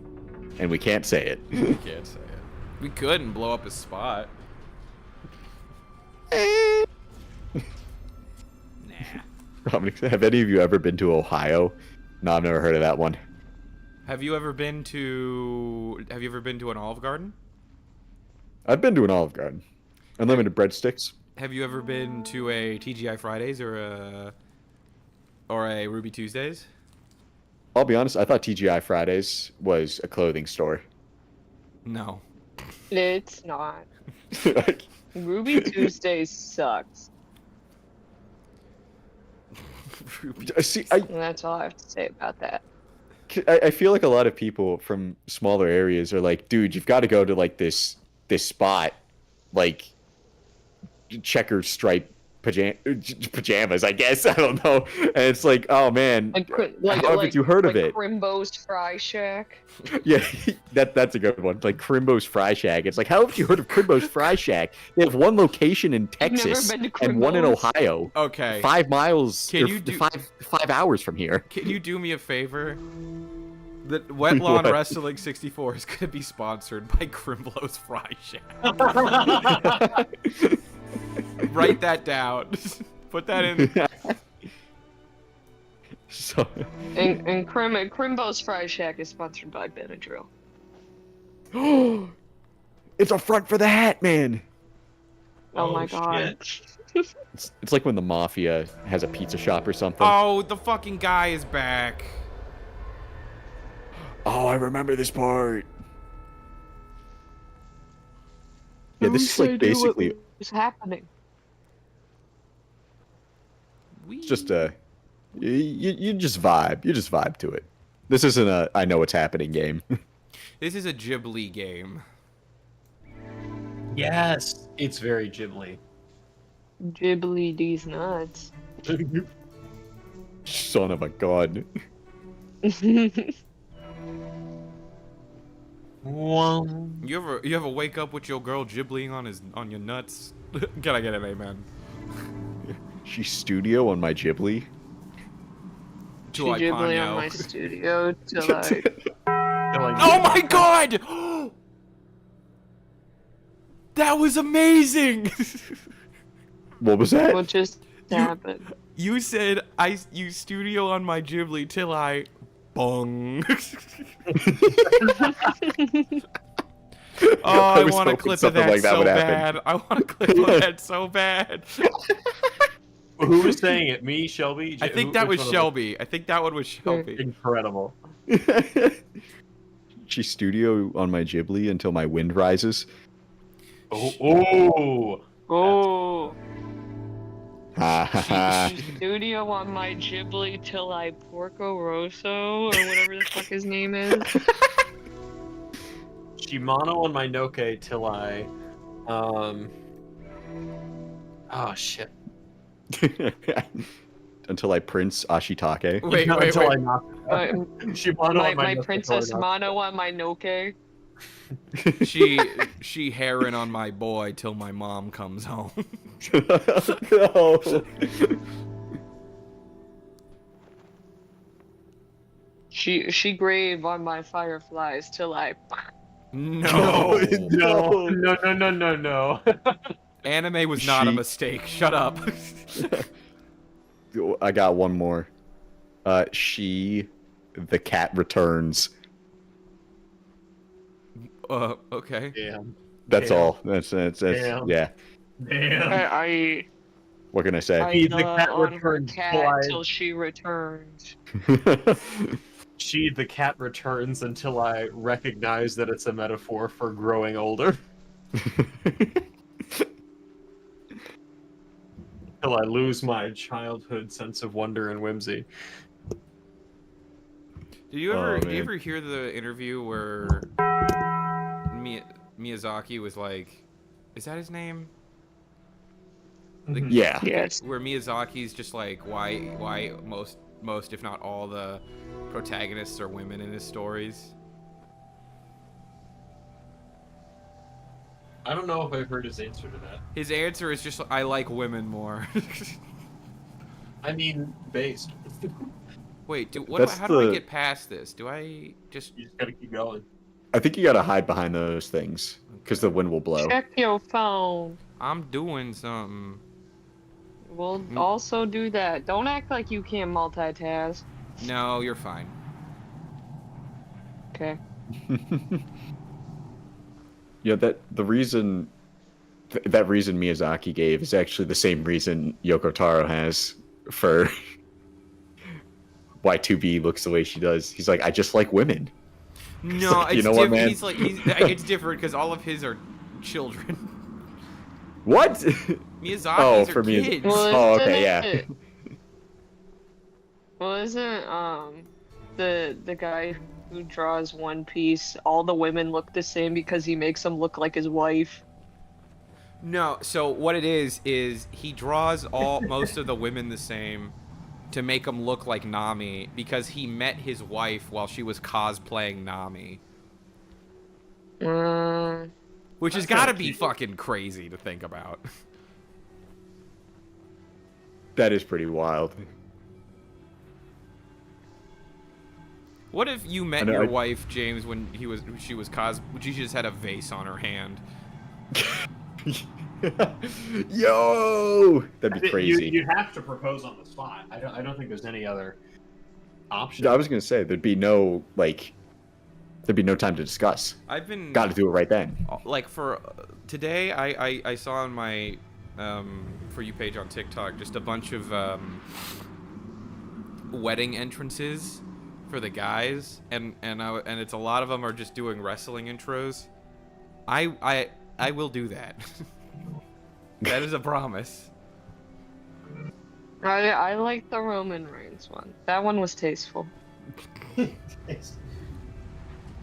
And we can't say it. We can't say it. We could and blow up his spot. Nah. Have any of you ever been to Ohio? No, I've never heard of that one. Have you ever been to an Olive Garden? I've been to an Olive Garden. Unlimited breadsticks. Have you ever been to a TGI Fridays or a Ruby Tuesdays? I'll be honest, I thought TGI Fridays was a clothing store. No. It's not. Ruby Tuesdays sucks. See, And that's all I have to say about that. I feel like a lot of people from smaller areas are like, dude, you've got to go to like this spot, like checker stripe pajamas, I guess. I don't know. And it's like, oh man, how haven't you heard of it? Crimbo's Fry Shack. Yeah, that's a good one. Like Crimbo's Fry Shack. It's like, how have you heard of Crimbo's Fry Shack? They have one location in never Texas been to and one in Crimbo's? Ohio. Okay. 5 miles. Can or you do- 5 hours from here? Can you do me a favor? The Wet Lawn What? Wrestling 64 is gonna be sponsored by Crimblow's Fry Shack. Write that down. Put that in. So, And Crimbo's Fry Shack is sponsored by Benadryl. it's a front for the Hat Man. Oh, my god. It's like when the mafia has a pizza shop or something. Oh, the fucking guy is back. Oh, I remember this part. Yeah, this is like basically What's happening? it's just a You just vibe. You just vibe to it. This isn't a I know what's happening game. This is a Ghibli game. Yes, it's very Ghibli. Ghibli these nuts. Son of a god. Well, You ever wake up with your girl Ghibli on your nuts? Can I get an amen? She's studio on my Ghibli. To I Ghibli Ponyo. on my studio till I. Oh my god! That was amazing! What was that? What just happened? You said you studio on my Ghibli till I bong. Oh, I was want a hoping clip of something that like that so would happen. bad. I want a clip of that so bad. who was saying it? Me, Shelby? I think that was Shelby. I think that one was Shelby. Incredible. She's studio on my Ghibli until my wind rises. Oh, Oh. Ha ha ha. Studio on my Ghibli till I Porco Rosso or whatever the fuck his name is. Shimano on my Noke till I, oh shit. Until I prince Ashitake. Wait, Not wait, until I wait. knock it out. Shimano My on my Noke Princess till I knock Mono on my Noke. She herring on my boy till my mom comes home. No. She grave on my fireflies till I. No. No, no, no, no, no, no. Anime was not a She- mistake. Shut up. I got one more. She, the cat returns. Okay. Damn. That's Damn. all. That's Damn. yeah. Damn. I What can I say? I The cat on her returns cat till I- till she returns. She, the cat, returns until I recognize that it's a metaphor for growing older. Till I lose my childhood sense of wonder and whimsy. Did you ever Oh, did you man. ever hear the interview where Miyazaki was like, is that his name? Yeah. Yes. Where Miyazaki's just like, why most if not all the protagonists are women in his stories? I don't know if I've heard his answer to that. His answer is just, I like women more. I mean, based. Wait, That's how do I the- get past this? Do I just... You just gotta keep going. I think you gotta hide behind those things because the wind will blow. Check your phone. I'm doing something. We'll also do that. Don't act like you can't multitask. No, you're fine. Okay. Yeah, that reason Miyazaki gave is actually the same reason Yoko Taro has for why 2B looks the way she does. He's like, I just like women. No, You it's know what, different. man? It's different because all of his are children. What? Miyazaki's for are me- kids. Well, Oh, okay, isn't it- Well, isn't the guy who draws One Piece, all the women look the same because he makes them look like his wife? No, so what it is he draws most of the women the same to make them look like Nami because he met his wife while she was cosplaying Nami, which has That's got to not be cute. fucking crazy to think about. That is pretty wild. What if you met I know, your I- wife, James, when she just had a vase on her hand? Yo, that'd be crazy. You have to propose on the spot. I don't think there's any other option. I was gonna say there'd be no time to discuss. I've been Got to do it right then. like for today I saw on my For You page on TikTok just a bunch of wedding entrances for the guys and it's a lot of them are just doing wrestling intros. I will do that. That is a promise. I like the Roman Reigns one. That one was tasteful.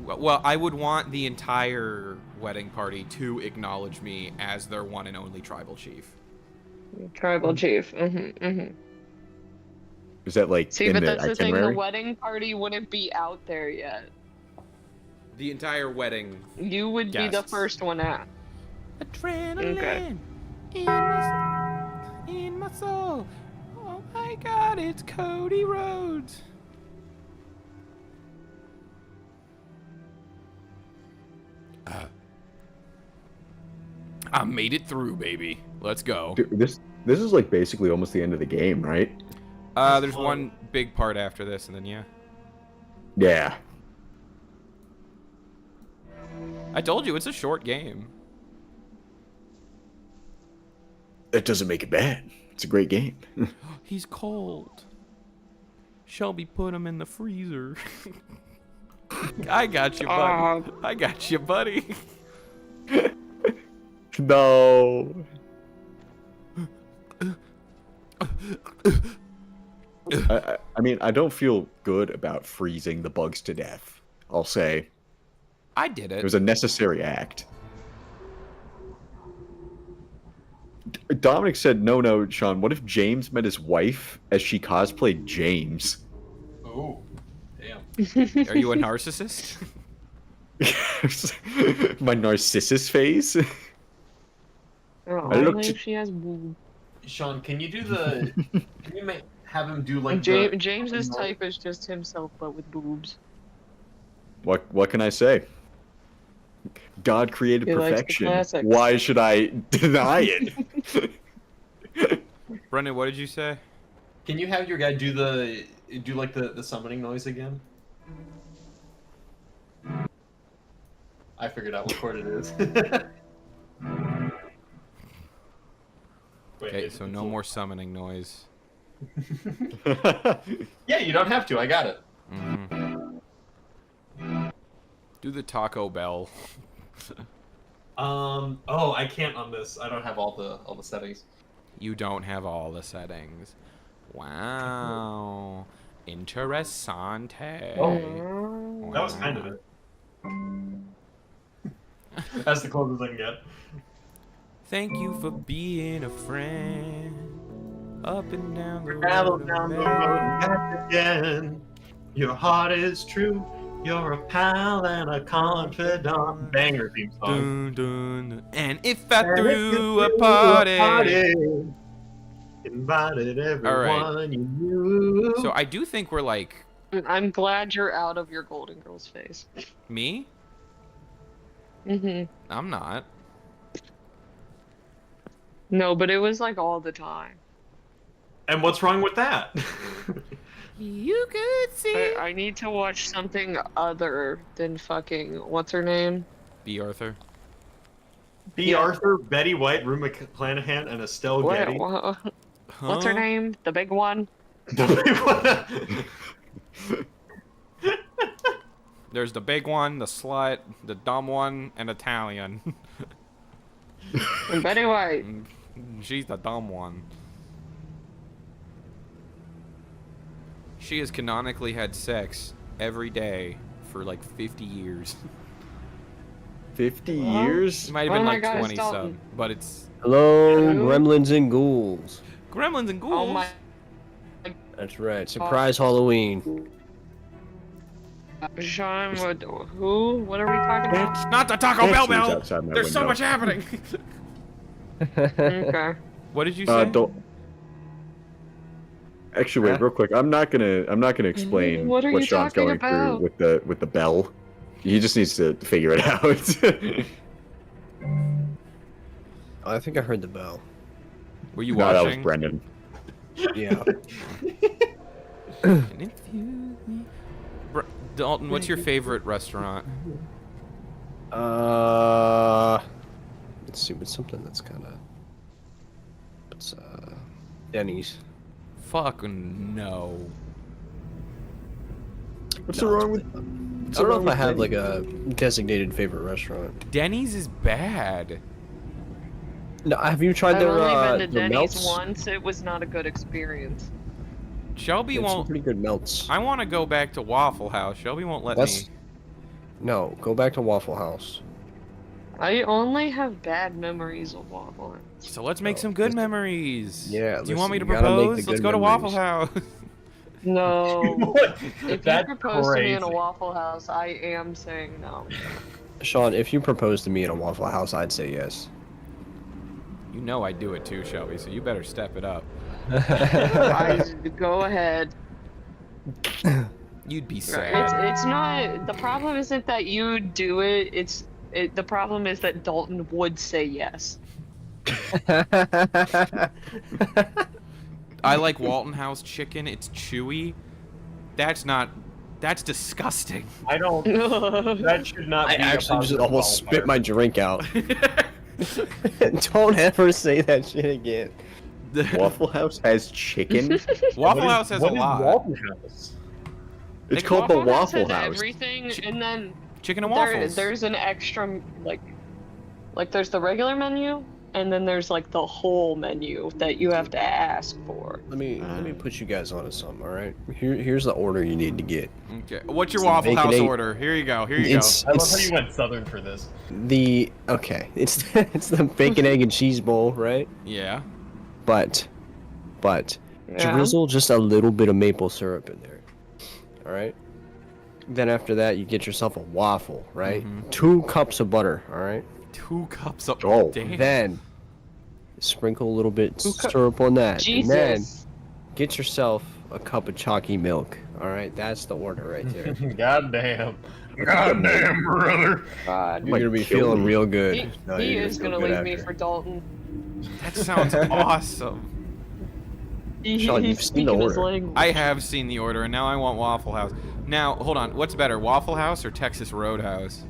Well, I would want the entire wedding party to acknowledge me as their one and only tribal chief. Tribal chief. Is that like See, in but the that's the thing. The itinerary? wedding party wouldn't be out there yet. The entire wedding. You would be the Guests. first one out. Adrenaline Okay. in my soul. Oh my God, it's Cody Rhodes. I made it through, baby. Let's go. Dude, this is like basically almost the end of the game, right? There's one big part after this, and then yeah. Yeah. I told you it's a short game. That doesn't make it bad. It's a great game. He's cold. Shelby, put him in the freezer. I got you, buddy. I got you, buddy. No. I mean, I don't feel good about freezing the bugs to death. I'll say I did it it. was a necessary act. Dominic said, "No, Sean. What if James met his wife as she cosplayed James?" Oh, damn. Are you a narcissist? My Narcissus face. Oh, I looked- only if she has boobs. Sean, can you do the? Can you have him do like James's type is just himself, but with boobs. What can I say? God created He likes the perfection. classics. Why should I deny it? Brendan, what did you say? Can you have your guy do like the summoning noise again? I figured out what chord it is. Wait, Okay, so no more summoning noise. Yeah, you don't have to. I got it. Do the Taco Bell. Oh, I can't on this. I don't have all the settings. You don't have all the settings. Wow. Interessante. Oh, that was kind of it. That's the closest I can get. Thank you for being a friend. Up and down the Travel road. down the road and back again. Your heart is true. You're a pal and a confidant. Banger theme song. Dun, dun, dun. And if I threw a party. Invited everyone you knew. So I do think we're like I'm glad you're out of your Golden Girls phase. me. I'm not. No, but it was like all the time. And what's wrong with that? You could see. I need to watch something other than fucking what's her name? B. Arthur. B. Arthur, Betty White, Rue McClanahan, and Estelle Getty. What's her name? The big one? There's the big one, the slut, the dumb one, and Italian. And Betty White. She's the dumb one. She has canonically had sex every day for like 50 years. 50 years? It might have been my like God, 20 it's Dalton. sub, but it's Hello, gremlins and ghouls. Gremlins and Ghouls. Oh my. That's right. Surprise Halloween. Sean, who? What are we talking about? Not the Taco Bell Actually, it's Bell. outside my There's so window. much happening. Okay. What did you say? Don't. Actually, wait, real quick. I'm not gonna explain What are what you Sean's talking going about? through with the bell. He just needs to figure it out. I think I heard the bell. Were you No, that was watching? Brendan. Yeah. Dalton, what's your favorite restaurant? Let's see. What's something that's kind of. It's Denny's. Fucking no. What's wrong with? I don't know if I have like a designated favorite restaurant. Denny's is bad. No, have you tried I've their only been to their Denny's melts? once. It was not a good experience. Shelby They have some won't. pretty good melts. I want to go back to Waffle House. Shelby won't let That's me. no. Go back to Waffle House. I only have bad memories of Waffle House. So let's make some good memories. Yeah, Do you want me to listen, you gotta make the propose? Let's good go to Waffle memories. House. No. What? If you That's propose to me in a crazy. Waffle House, I am saying no. Sean, if you proposed to me in a Waffle House, I'd say yes. You know I do it too, Shelby. So you better step it up. Go ahead. You'd be sad. It's not. The problem isn't that you do it. The problem is that Dalton would say yes. I like Walton House chicken. It's chewy. That's disgusting. I don't. That should not I be a actually just positive almost qualifier. spit my drink out. Don't ever say that shit again. Waffle House has chicken. Waffle House has a What is lot. Waffle House? It's Like, called the House Waffle has House. everything, and then Chicken and waffles. there's an extra like there's the regular menu, and then there's like the whole menu that you have to ask for. Let me put you guys onto something. All right. Here's the order you need to get. Okay. What's your It's the Waffle bacon House egg- order? Here you go. Here you It's I love how it's you went southern for this. it's it's the bacon egg and cheese bowl, right? go. Yeah. But Yeah. drizzle just a little bit of maple syrup in there. All right. Then after that, you get yourself a waffle, right? Mhm. 2 cups of butter, all right? 2 cups of. Oh. Damn. Then sprinkle a little bit 2 syrup on that, and then Jesus. get yourself a cup of chalky milk. All right, that's the order right there. Goddamn. Goddamn, brother. God. You're gonna be kill feeling me. real good. He, No, he you're is feel gonna good leave me after. for Dalton. That sounds awesome. Sean, He's you've seen the speaking his order. language. I have seen the order, and now I want Waffle House. Now, hold on. What's better, Waffle House or Texas Roadhouse?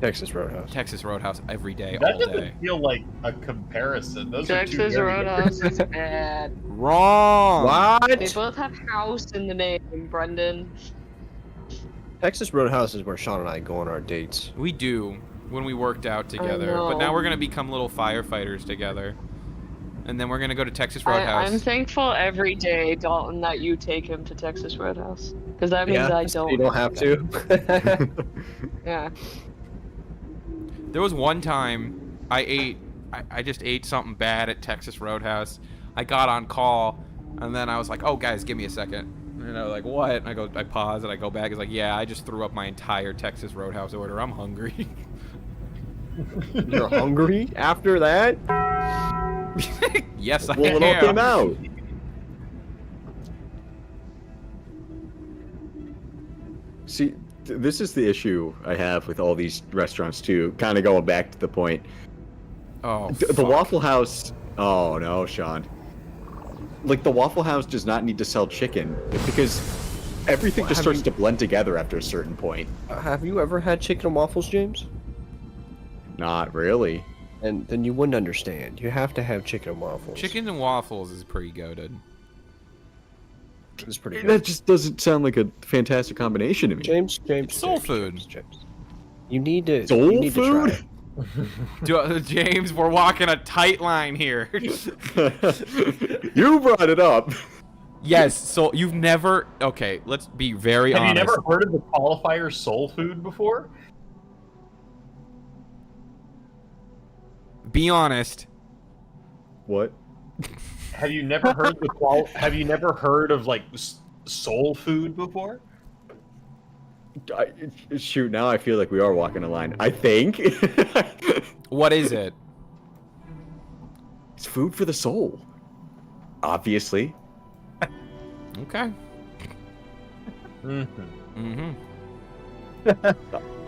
Texas Roadhouse. Texas Roadhouse every day, That all doesn't day. feel like a comparison. Those are two Texas very Roadhouse is bad. Wrong. They What? both have house in the name, Brendan. Texas Roadhouse is where Sean and I go on our dates. We do when we worked out together, but now know. we're gonna become little firefighters together, and then we're gonna go to Texas Roadhouse. I'm thankful every day, Dalton, that you take him to Texas Roadhouse. Because that means I so don't. you don't have to. Yeah. There was one time I just ate something bad at Texas Roadhouse. I got on call, and then I was like, "Oh, guys, give me a second." And I was like, "What?" And I pause, and I go back. It's like, "Yeah, I just threw up my entire Texas Roadhouse order. I'm hungry." You're hungry after that? Yes, I Well, it all am. came out. See, this is the issue I have with all these restaurants too. Kind of going back to the point. Oh, The fuck. Waffle House. Oh no, Sean. Like the Waffle House does not need to sell chicken because everything Well, just have starts you- to blend together after a certain point. Have you ever had chicken and waffles, James? Not really. And then you wouldn't understand. You have to have chicken and waffles. Chicken and waffles is pretty goated. It's pretty good. That just doesn't sound like a fantastic combination to me. James. It's soul James, food. James. You need to. Soul you need To food? try it. James, we're walking a tight line here. You brought it up. Yes, so you've never. Okay, let's be very Have you honest. never heard of the qualifier soul food before? Be honest. What? Have you never heard Have you never heard of like soul food before? Shoot, now I feel like we are walking a line. I think. What is it? It's food for the soul. Obviously. Okay. Mm-hmm.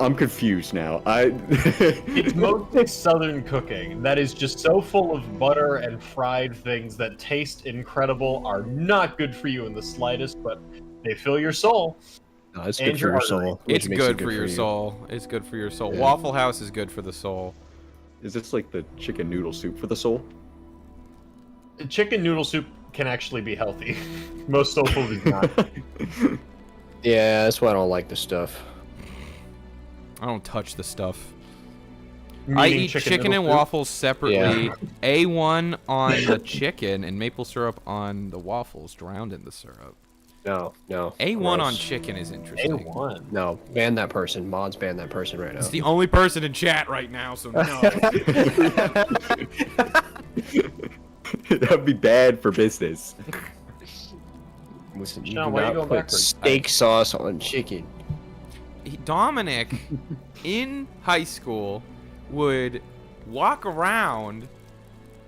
I'm confused now. It's mostly southern cooking that is just so full of butter and fried things that taste incredible, are not good for you in the slightest, but they fill your soul. No, it's And good for your your soul. which It's makes good it for your you. soul. It's good for your soul. Yeah. Waffle House is good for the soul. Is this like the chicken noodle soup for the soul? Chicken noodle soup can actually be healthy. Most soul food is not. Yeah, that's why I don't like the stuff. I don't touch the stuff. I Meaning eat chicken and noodle soup? waffles separately. A1 on the chicken and maple syrup on the waffles, drowned in the syrup. No. A1 on Gross. chicken is interesting. A1. No, ban that person. Mods ban that person right now. It's the only person in chat right now, so no. That would be bad for business. Listen, you Sean, do why are you not going put backwards? steak sauce on chicken. Dominic, in high school, would walk around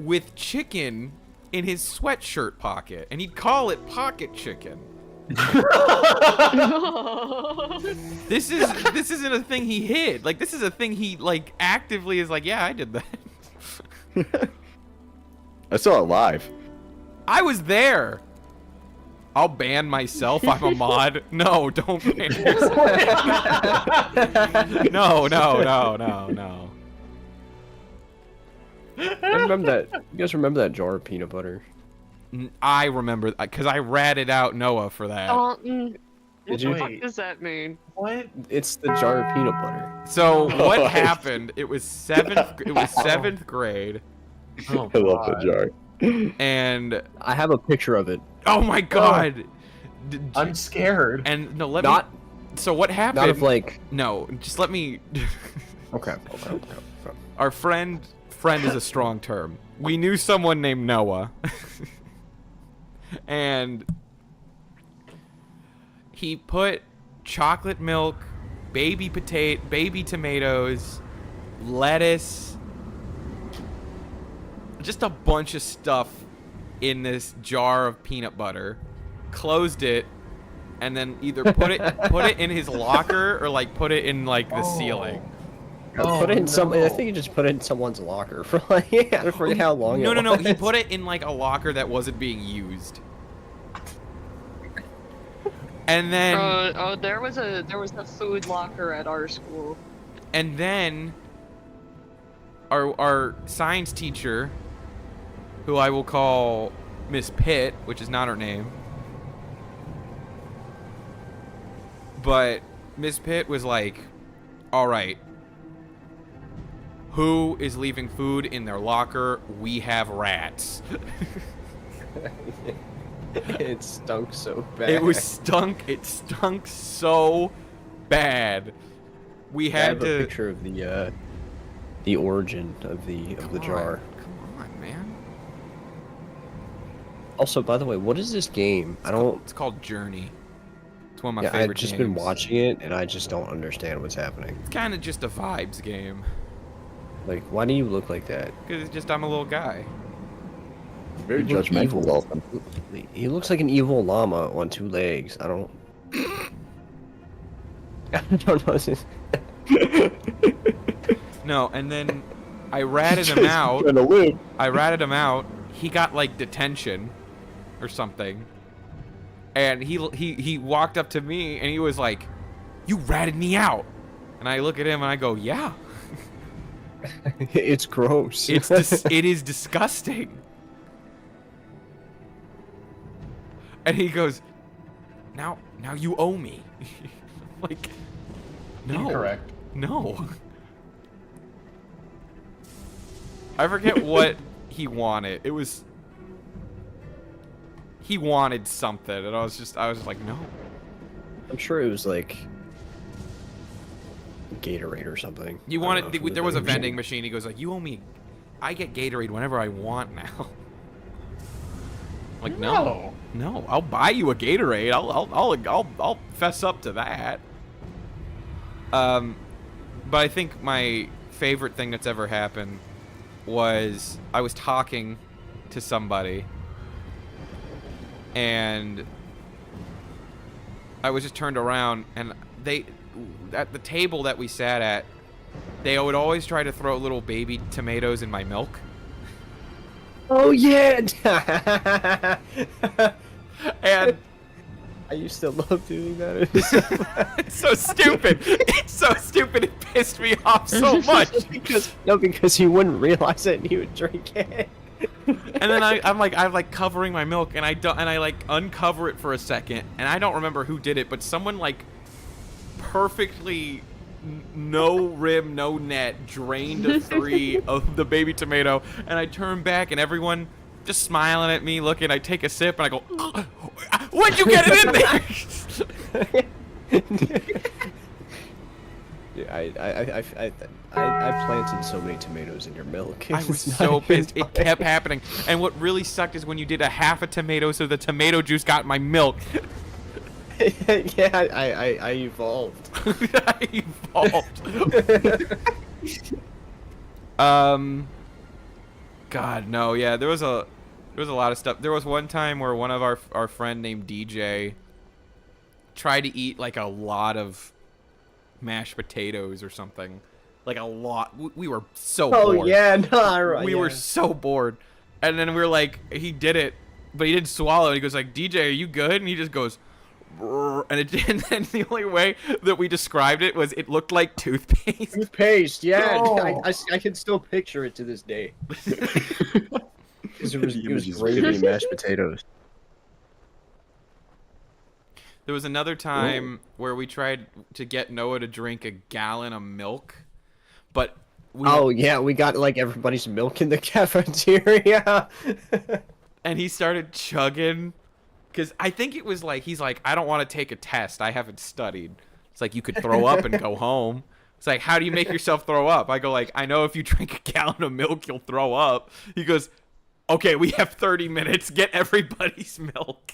with chicken in his sweatshirt pocket, and he'd call it pocket chicken. This isn't a thing he hid. Like, this is a thing he like actively is like, yeah, I did that. I saw it live. I was there. I'll ban myself. I'm a mod. No, don't ban yourself. No. I remember that. You guys remember that jar of peanut butter? I remember because I ratted out Noah for that. Did you? What does that mean? What? It's the jar of peanut butter. So what Oh, I- happened? It was seventh grade, Oh, I love God. that jar. and I have a picture of it. oh my god! I'm scared. And no, let Not, me. So what happened? not of like. No, just let me. Okay. Our friend is a strong term. We knew someone named Noah, and he put chocolate milk, baby tomatoes, lettuce, just a bunch of stuff in this jar of peanut butter, closed it, and then either put it in his locker or like put it in like the ceiling. Put it in some. I no. think you just put it in someone's locker for like. I forget how long. No, it no. He was. put it in like a locker that wasn't being used. And then There was a food locker at our school. and then our science teacher, who I will call Miss Pitt, which is not her name. But Miss Pitt was like, "All right. Who is leaving food in their locker? We have rats." It stunk so bad. It stunk so bad. We I have had a to picture of the origin of the jar. Come on, man. Also, by the way, what is this game? I don't. It's called Journey. It's one of my Yeah, I've favorite just games. been watching it, and I just don't understand what's happening. It's kind of just a vibes game. Like, why do you look like that? Because it's just I'm a little guy. Very You look judgmental, evil. Dolphin. He looks like an evil llama on two legs. I don't. I don't know. No, and then I ratted him out. Trying to live. I ratted him out. He got like detention or something. And he walked up to me and he was like, "You ratted me out." And I look at him and I go, "Yeah. It's gross. It is disgusting." And he goes, "Now you owe me." Like, no. Incorrect. No. I forget what he wanted. It was he wanted something, and I was just like, no. I'm sure it was like Gatorade or something. You I don't wanted know, from the there was a vending vending machine. He goes like, "You owe me. I get Gatorade whenever I want now." Like, no, I'll buy you a Gatorade. I'll fess up to that. But I think my favorite thing that's ever happened was I was talking to somebody, and I was just turned around, and they, at the table that we sat at, they would always try to throw little baby tomatoes in my milk. Oh yeah. And I used to love doing that. it's so stupid. It's so stupid. It pissed me off so much. because he wouldn't realize it and he would drink it. And then I'm like covering my milk, and I like uncover it for a second, and I don't remember who did it, but someone like perfectly no rim, no net, drained a 3 of the baby tomato, and I turn back and everyone just smiling at me, looking. I take a sip and I go, "When'd you get it in there?" Yeah, I planted so many tomatoes in your milk. I was so pissed. It kept happening. And what really sucked is when you did a half a tomato, so the tomato juice got in my milk. Yeah, I evolved. I evolved. God, no, yeah, there was a lot of stuff. There was one time where one of our friend named DJ tried to eat like a lot of mashed potatoes or something. Like a lot. We were so bored. Oh yeah, no, right. We were so bored. And then we were like, he did it, but he didn't swallow it. He goes like, DJ, are you good? And he just goes, "Brr," and then the only way that we described it was it looked like toothpaste. Toothpaste, yeah. Oh. I can still picture it to this day. Because it was Images. gravy mashed potatoes. There was another time where we tried to get Noah to drink a gallon of milk, but Oh yeah, we got like everybody's milk in the cafeteria. and he started chugging, because I think it was like, he's like, I don't want to take a test. I haven't studied. It's like, you could throw up and go home. It's like, how do you make yourself throw up? I go like, I know if you drink a gallon of milk, you'll throw up. He goes, okay, we have 30 minutes. Get everybody's milk.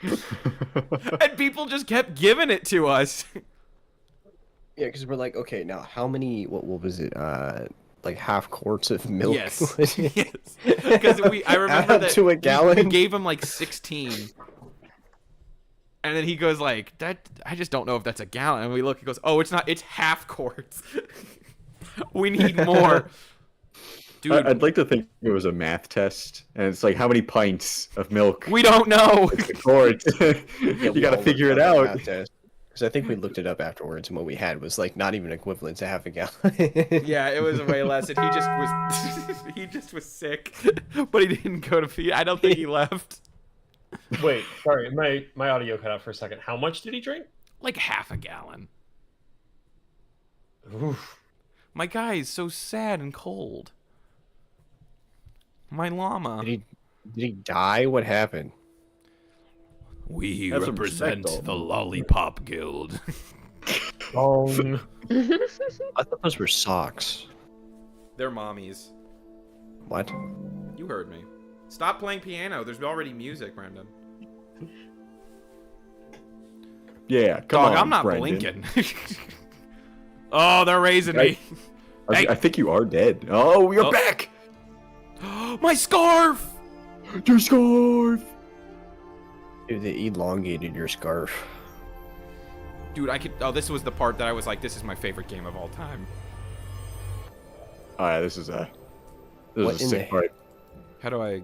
And people just kept giving it to us. Yeah, because we're like, okay, now how many? What was it? Like half quarts of milk. Yes. Yes. Because I remember Add that to a gallon? we gave him like 16. And then he goes like, that, I just don't know if that's a gallon. And we look, he goes, oh, it's not, it's half quarts. We need more. Dude, I'd like to think it was a math test, and it's like, how many pints of milk? we don't know. The quarts. You gotta figure it out. Because I think we looked it up afterwards, and what we had was like not even equivalent to half a gallon. Yeah, it was way less, and he just was he just was sick, but he didn't go to pee. I don't think he left. Wait, sorry, my audio cut out for a second. How much did he drink? Like half a gallon. Oof. My guy is so sad and cold. My llama. Did he die? What happened? We Have some respect, represent though. the Lollipop Guild. I thought those were socks. They're mommies. What? You heard me. Stop playing piano. There's already music, Brendan. Yeah, come Dog, on, I'm not Brendan. blinking. Oh, they're raising me. Hey. I think you are dead. Oh, you're Oh. back! My scarf! Your scarf! Dude, they elongated your scarf. Dude, I could. Oh, this was the part that I was like, this is my favorite game of all time. Oh yeah, this is a What in sick the- part. How do I.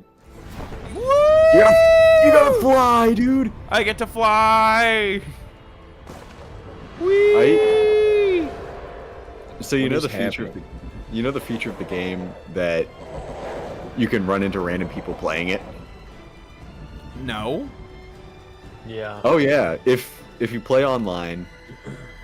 You gotta fly, dude! I get to fly! Whee! So you What know is the feature of happening? the feature of the game that you can run into random people playing it? No. Yeah. Oh yeah, if you play online,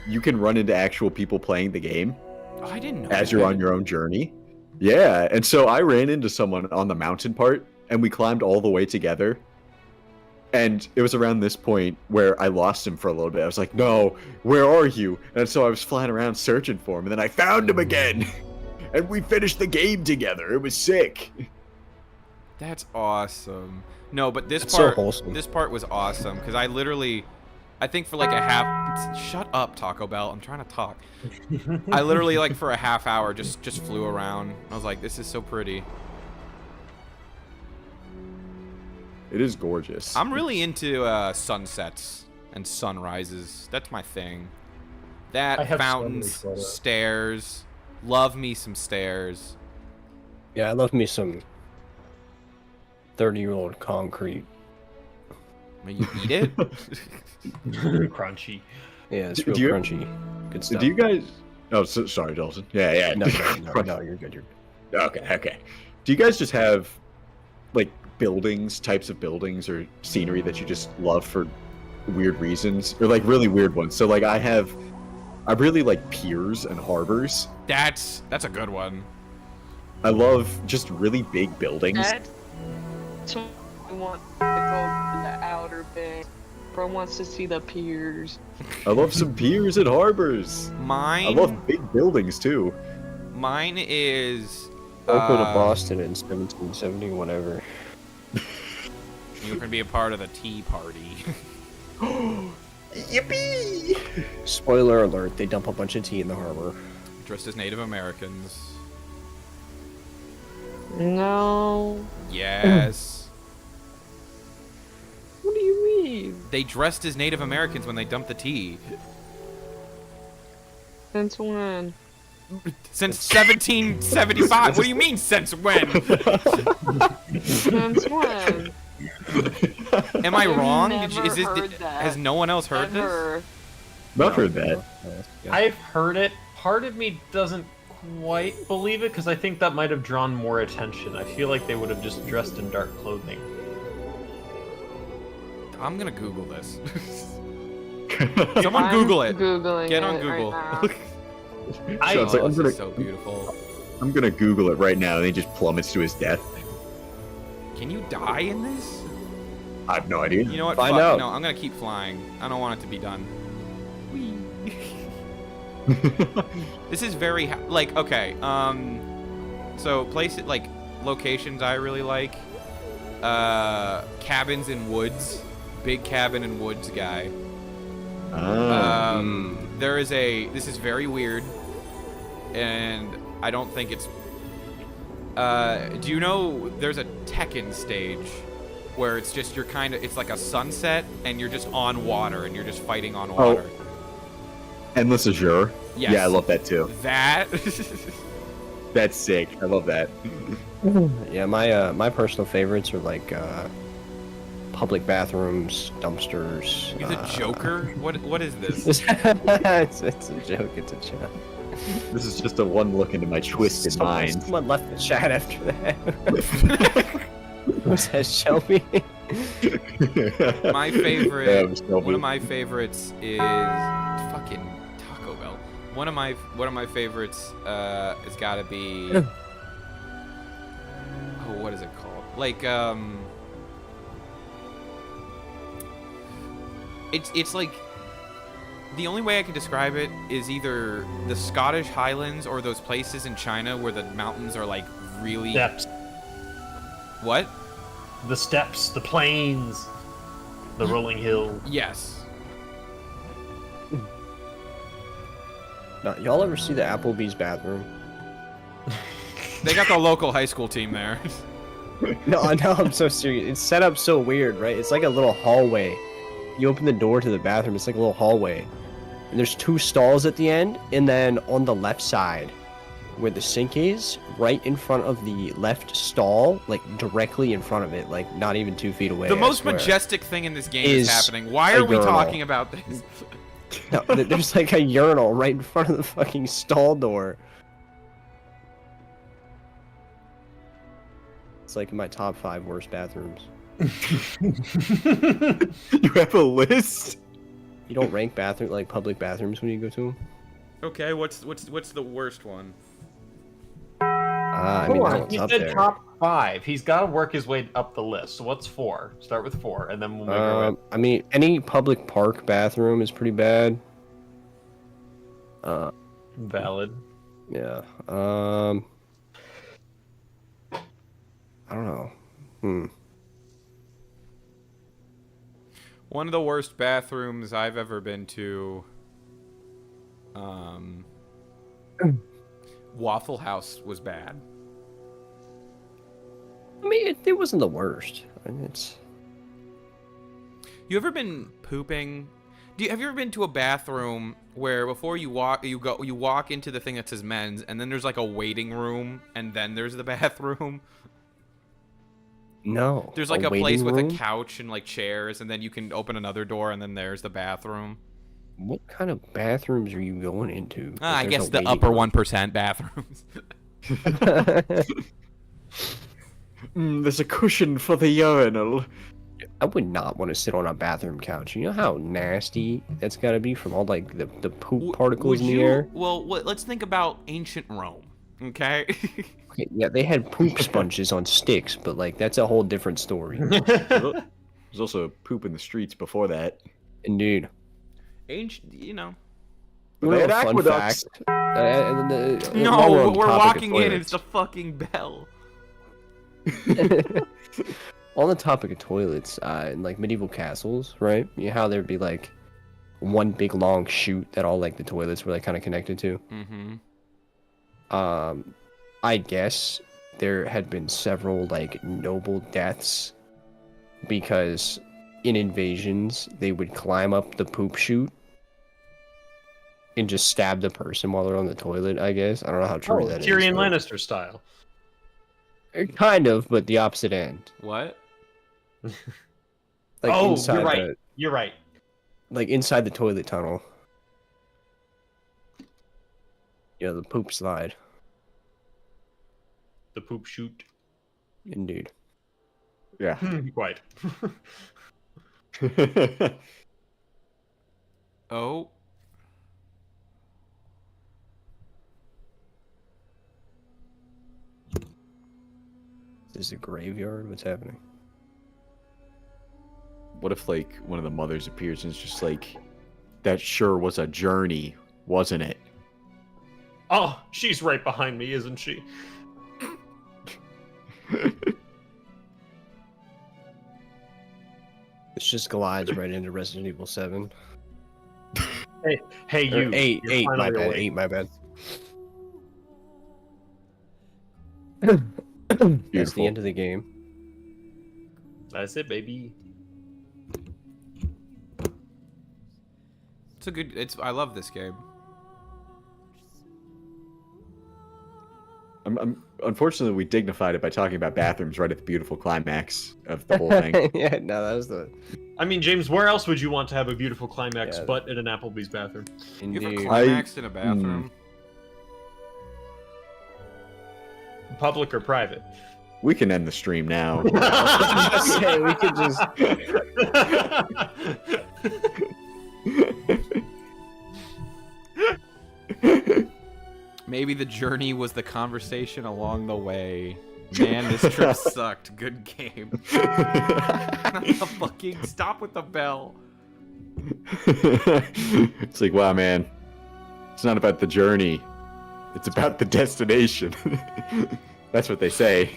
you can run into actual people playing the game Oh, I didn't know. as you're on your own journey. Yeah, and so I ran into someone on the mountain part, and we climbed all the way together. And it was around this point where I lost him for a little bit. I was like, no, where are you? And so I was flying around searching for him, and then I found him again. And we finished the game together. It was sick. That's awesome. No, but this That's so part, wholesome. this part was awesome because I literally, I think for like a half. Shut up, Taco Bell. I'm trying to talk. I literally like for a half hour just flew around. I was like, this is so pretty. It is gorgeous. I'm really into sunsets and sunrises. That's my thing. I That, have fountains, so many photos. stairs. Love me some stairs. Yeah, I love me some 30-year-old concrete. May you eat it? Crunchy. Yeah, it's Do real you- crunchy. Good stuff. Do you guys? Oh, sorry, Dalton. Yeah. No, no, you're good. You're good. Okay. Do you guys just have like buildings, types of buildings or scenery that you just love for weird reasons, or like really weird ones? So like I have I really like piers and harbors. That's a good one. I love just really big buildings. That's what I want to go to the Outer Bay. Bro wants to see the piers. I love some piers and harbors. Mine. I love big buildings too. Mine is. Welcome to Boston in 1770, whatever. You can be a part of the Tea Party. Yippee! Spoiler alert, they dump a bunch of tea in the harbor. Dressed as Native Americans. No. Yes. What do you mean? They dressed as Native Americans when they dumped the tea. Since when? Since 1775. What do you mean, since when? Since when? Am I I've wrong? never heard that. Has no one else heard this? Ever. I've heard that. I've heard it. Part of me doesn't quite believe it because I think that might have drawn more attention. I feel like they would have just dressed in dark clothing. I'm gonna Google this. Someone Google it. Googling Get on it Google. Right I, So it's like, Oh, I'm this gonna- is so beautiful. I'm gonna Google it right now, and he just plummets to his death. Can you die in this? I have no idea. You know what? Find Fuck, out. no, I'm gonna keep flying. I don't want it to be done. Whee. This is very like okay. So places like locations I really like. Cabins in woods. Big cabin in woods guy. There is a. This is very weird, and I don't think it's. Do you know there's a Tekken stage where it's just you're kind of it's like a sunset and you're just on water and you're just fighting on water. Endless Azure. Yes. Yeah, I love that too. That. That's sick. I love that. Yeah, my personal favorites are like public bathrooms, dumpsters. You're the Joker. What is this? it's a joke. It's a joke. This is just a one look into my twisted mind. Someone left the chat after that. Was that Shelby? My favorite. Yeah, it was Shelby. One of my favorites is fucking Taco Bell. One of my favorites has got to be. Oh, what is it called? Like It's like the only way I can describe it is either the Scottish Highlands or those places in China where the mountains are like really. steps, What? the steps, the plains, the rolling hills. Yes. No, y'all ever see the Applebee's bathroom? They got the local high school team there. No, I'm so serious. It's set up so weird, right? It's like a little hallway. You open the door to the bathroom, it's like a little hallway. And there's 2 stalls at the end, and then on the left side, where the sink is, right in front of the left stall, like directly in front of it, like not even 2 feet away. The I most swear. majestic thing in this game is Is happening. Why a are we urinal. talking about this? No, there's like a urinal right in front of the fucking stall door. It's like my top 5 worst bathrooms. You have a list? You don't rank bathroom like public bathrooms when you go to them? Okay, what's the worst one? I mean, that one's He up said there. top 5. He's got to work his way up the list. So what's 4? Start with 4, and then we'll make our way. I mean, any public park bathroom is pretty bad. Valid. Yeah. I don't know. One of the worst bathrooms I've ever been to. Waffle House was bad. I mean, it wasn't the worst. I mean, it's. You ever been pooping? Have you ever been to a bathroom where before you walk into the thing that says men's, and then there's like a waiting room, and then there's the bathroom? No. There's like a a place waiting with room? a couch and like chairs, and then you can open another door, and then there's the bathroom. What kind of bathrooms are you going into? I If guess there's a the waiting upper room? 1% bathrooms. There's a cushion for the urinal. I would not want to sit on a bathroom couch. You know how nasty that's gotta be from all like the poop particles in the air. Well, let's think about ancient Rome. Okay. Okay, yeah, they had poop sponges on sticks, but like that's a whole different story. There's also poop in the streets before that. Indeed. Ancient, you know. But they had Fun aqueducts. fact. While No, on we're the topic of walking in. toilets- It's the fucking bell. On the topic of toilets, in like medieval castles, right? You know how there'd be like one big long chute that all like the toilets were like kind of connected to. Mm-hmm. I guess there had been several like noble deaths because in invasions they would climb up the poop chute and just stab the person while they're on the toilet. I guess I don't know how true that is. Tyrion but- Lannister style. Kind of, but the opposite end. What? Like Oh, inside you're right. the, You're right. like inside the toilet tunnel. You know, the poop slide. The poop shoot. Indeed. Yeah. Quite. Oh. Is this a graveyard? What's happening? What if like one of the mothers appears and it's just like, that sure was a journey, wasn't it? Oh, she's right behind me, isn't she? This just glides right into Resident Evil 7. Hey, Or you. 8, you're 8, my finally bad, awake. 8, my bad. That's the Beautiful. end of the game. That's it, baby. It's a good. I love this game. Unfortunately, we dignified it by talking about bathrooms right at the beautiful climax of the whole thing. Yeah, no, that was the... I mean, James, where else would you want to have a beautiful climax Yeah. but in an Applebee's bathroom? You ever Indeed. climaxed in a bathroom? Public or private? We can end the stream now. Say, we could just... Maybe the journey was the conversation along the way. Man, this trip sucked. Good game. Fucking stop with the bell. It's like, wow, man. It's not about the journey. It's about the destination. That's what they say.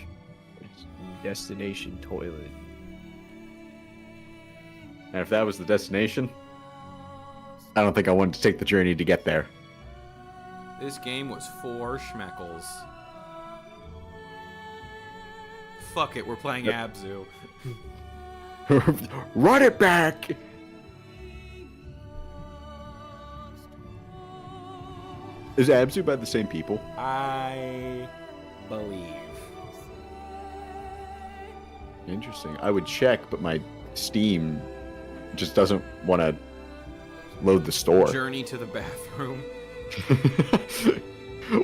Destination toilet. And if that was the destination, I don't think I wanted to take the journey to get there. This game was 4 schmeckles. Fuck it, we're playing Abzu. Run it back! Is Abzu by the same people? I believe. Interesting. I would check, but my Steam just doesn't want to load the store. Journey to the bathroom.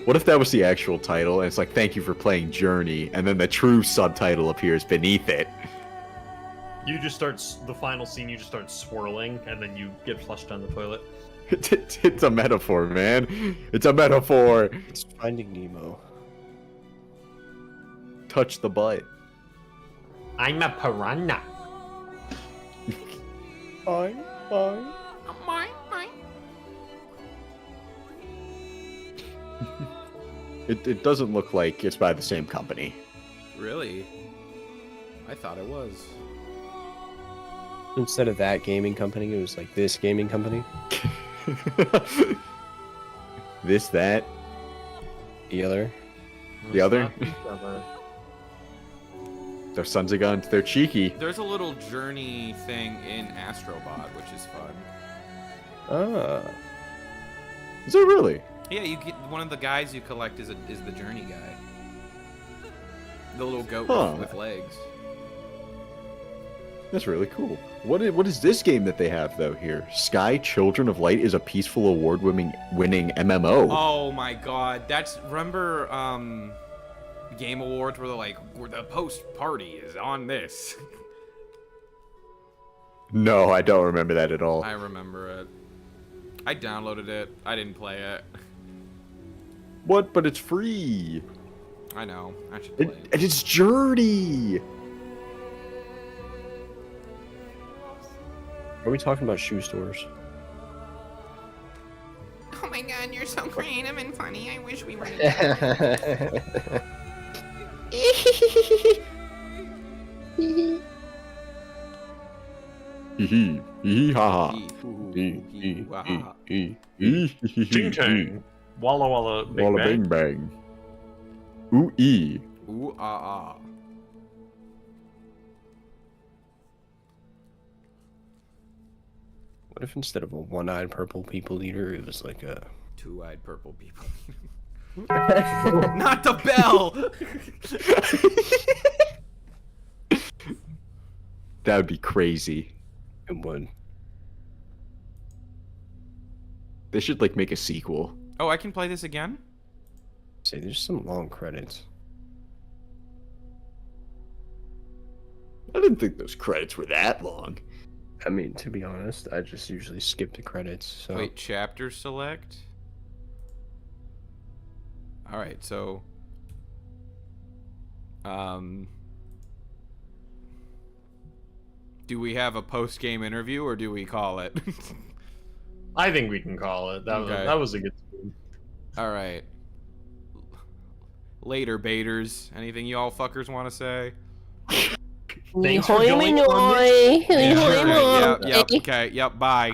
What if that was the actual title and it's like, thank you for playing Journey, and then the true subtitle appears beneath it? You just start the final scene. You just start swirling, and then you get flushed down the toilet. It's a metaphor, man. It's a metaphor. It's Finding Nemo. Touch the butt. I'm a piranha. Fine, fine. It doesn't look like it's by the same company. Really? I thought it was. Instead of that gaming company, it was like this gaming company. This, that, The other. the other. Their sons of guns. They're cheeky. There's a little journey thing in Astrobot, which is fun. Ah. Is it really? Yeah, you get one of the guys you collect is the journey guy. The little goat Huh. with legs. That's really cool. What is this game that they have though here? Sky Children of Light is a peaceful award-winning MMO. Oh my god, that's remember Game Awards where they're like, the post party is on this. No, I don't remember that at all. I remember it. I downloaded it. I didn't play it. What? But it's free. I know. I should play it. And it's Journey. Are we talking about shoe stores? Oh my god, you're so creative and funny. I wish we were Hee hee. Hee ha ha. Ting tang. Walla walla big Walla bang. bang bang. Ooh ee. Ooh ah ah. What if instead of a one-eyed purple people eater, it was like a... Two-eyed purple people. Not the bell! That would be crazy. It would. They should like make a sequel. Oh, I can play this again? Say, there's some long credits. I didn't think those credits were that long. I mean, to be honest, I just usually skip the credits, so... Wait, chapter select? Alright, so... Do we have a post-game interview, or do we call it? I think we can call it. That was a good scene. Alright. Later, baiters. Anything you all fuckers want to say? Thanks for joining on this. Alright, yep, okay, yep, bye.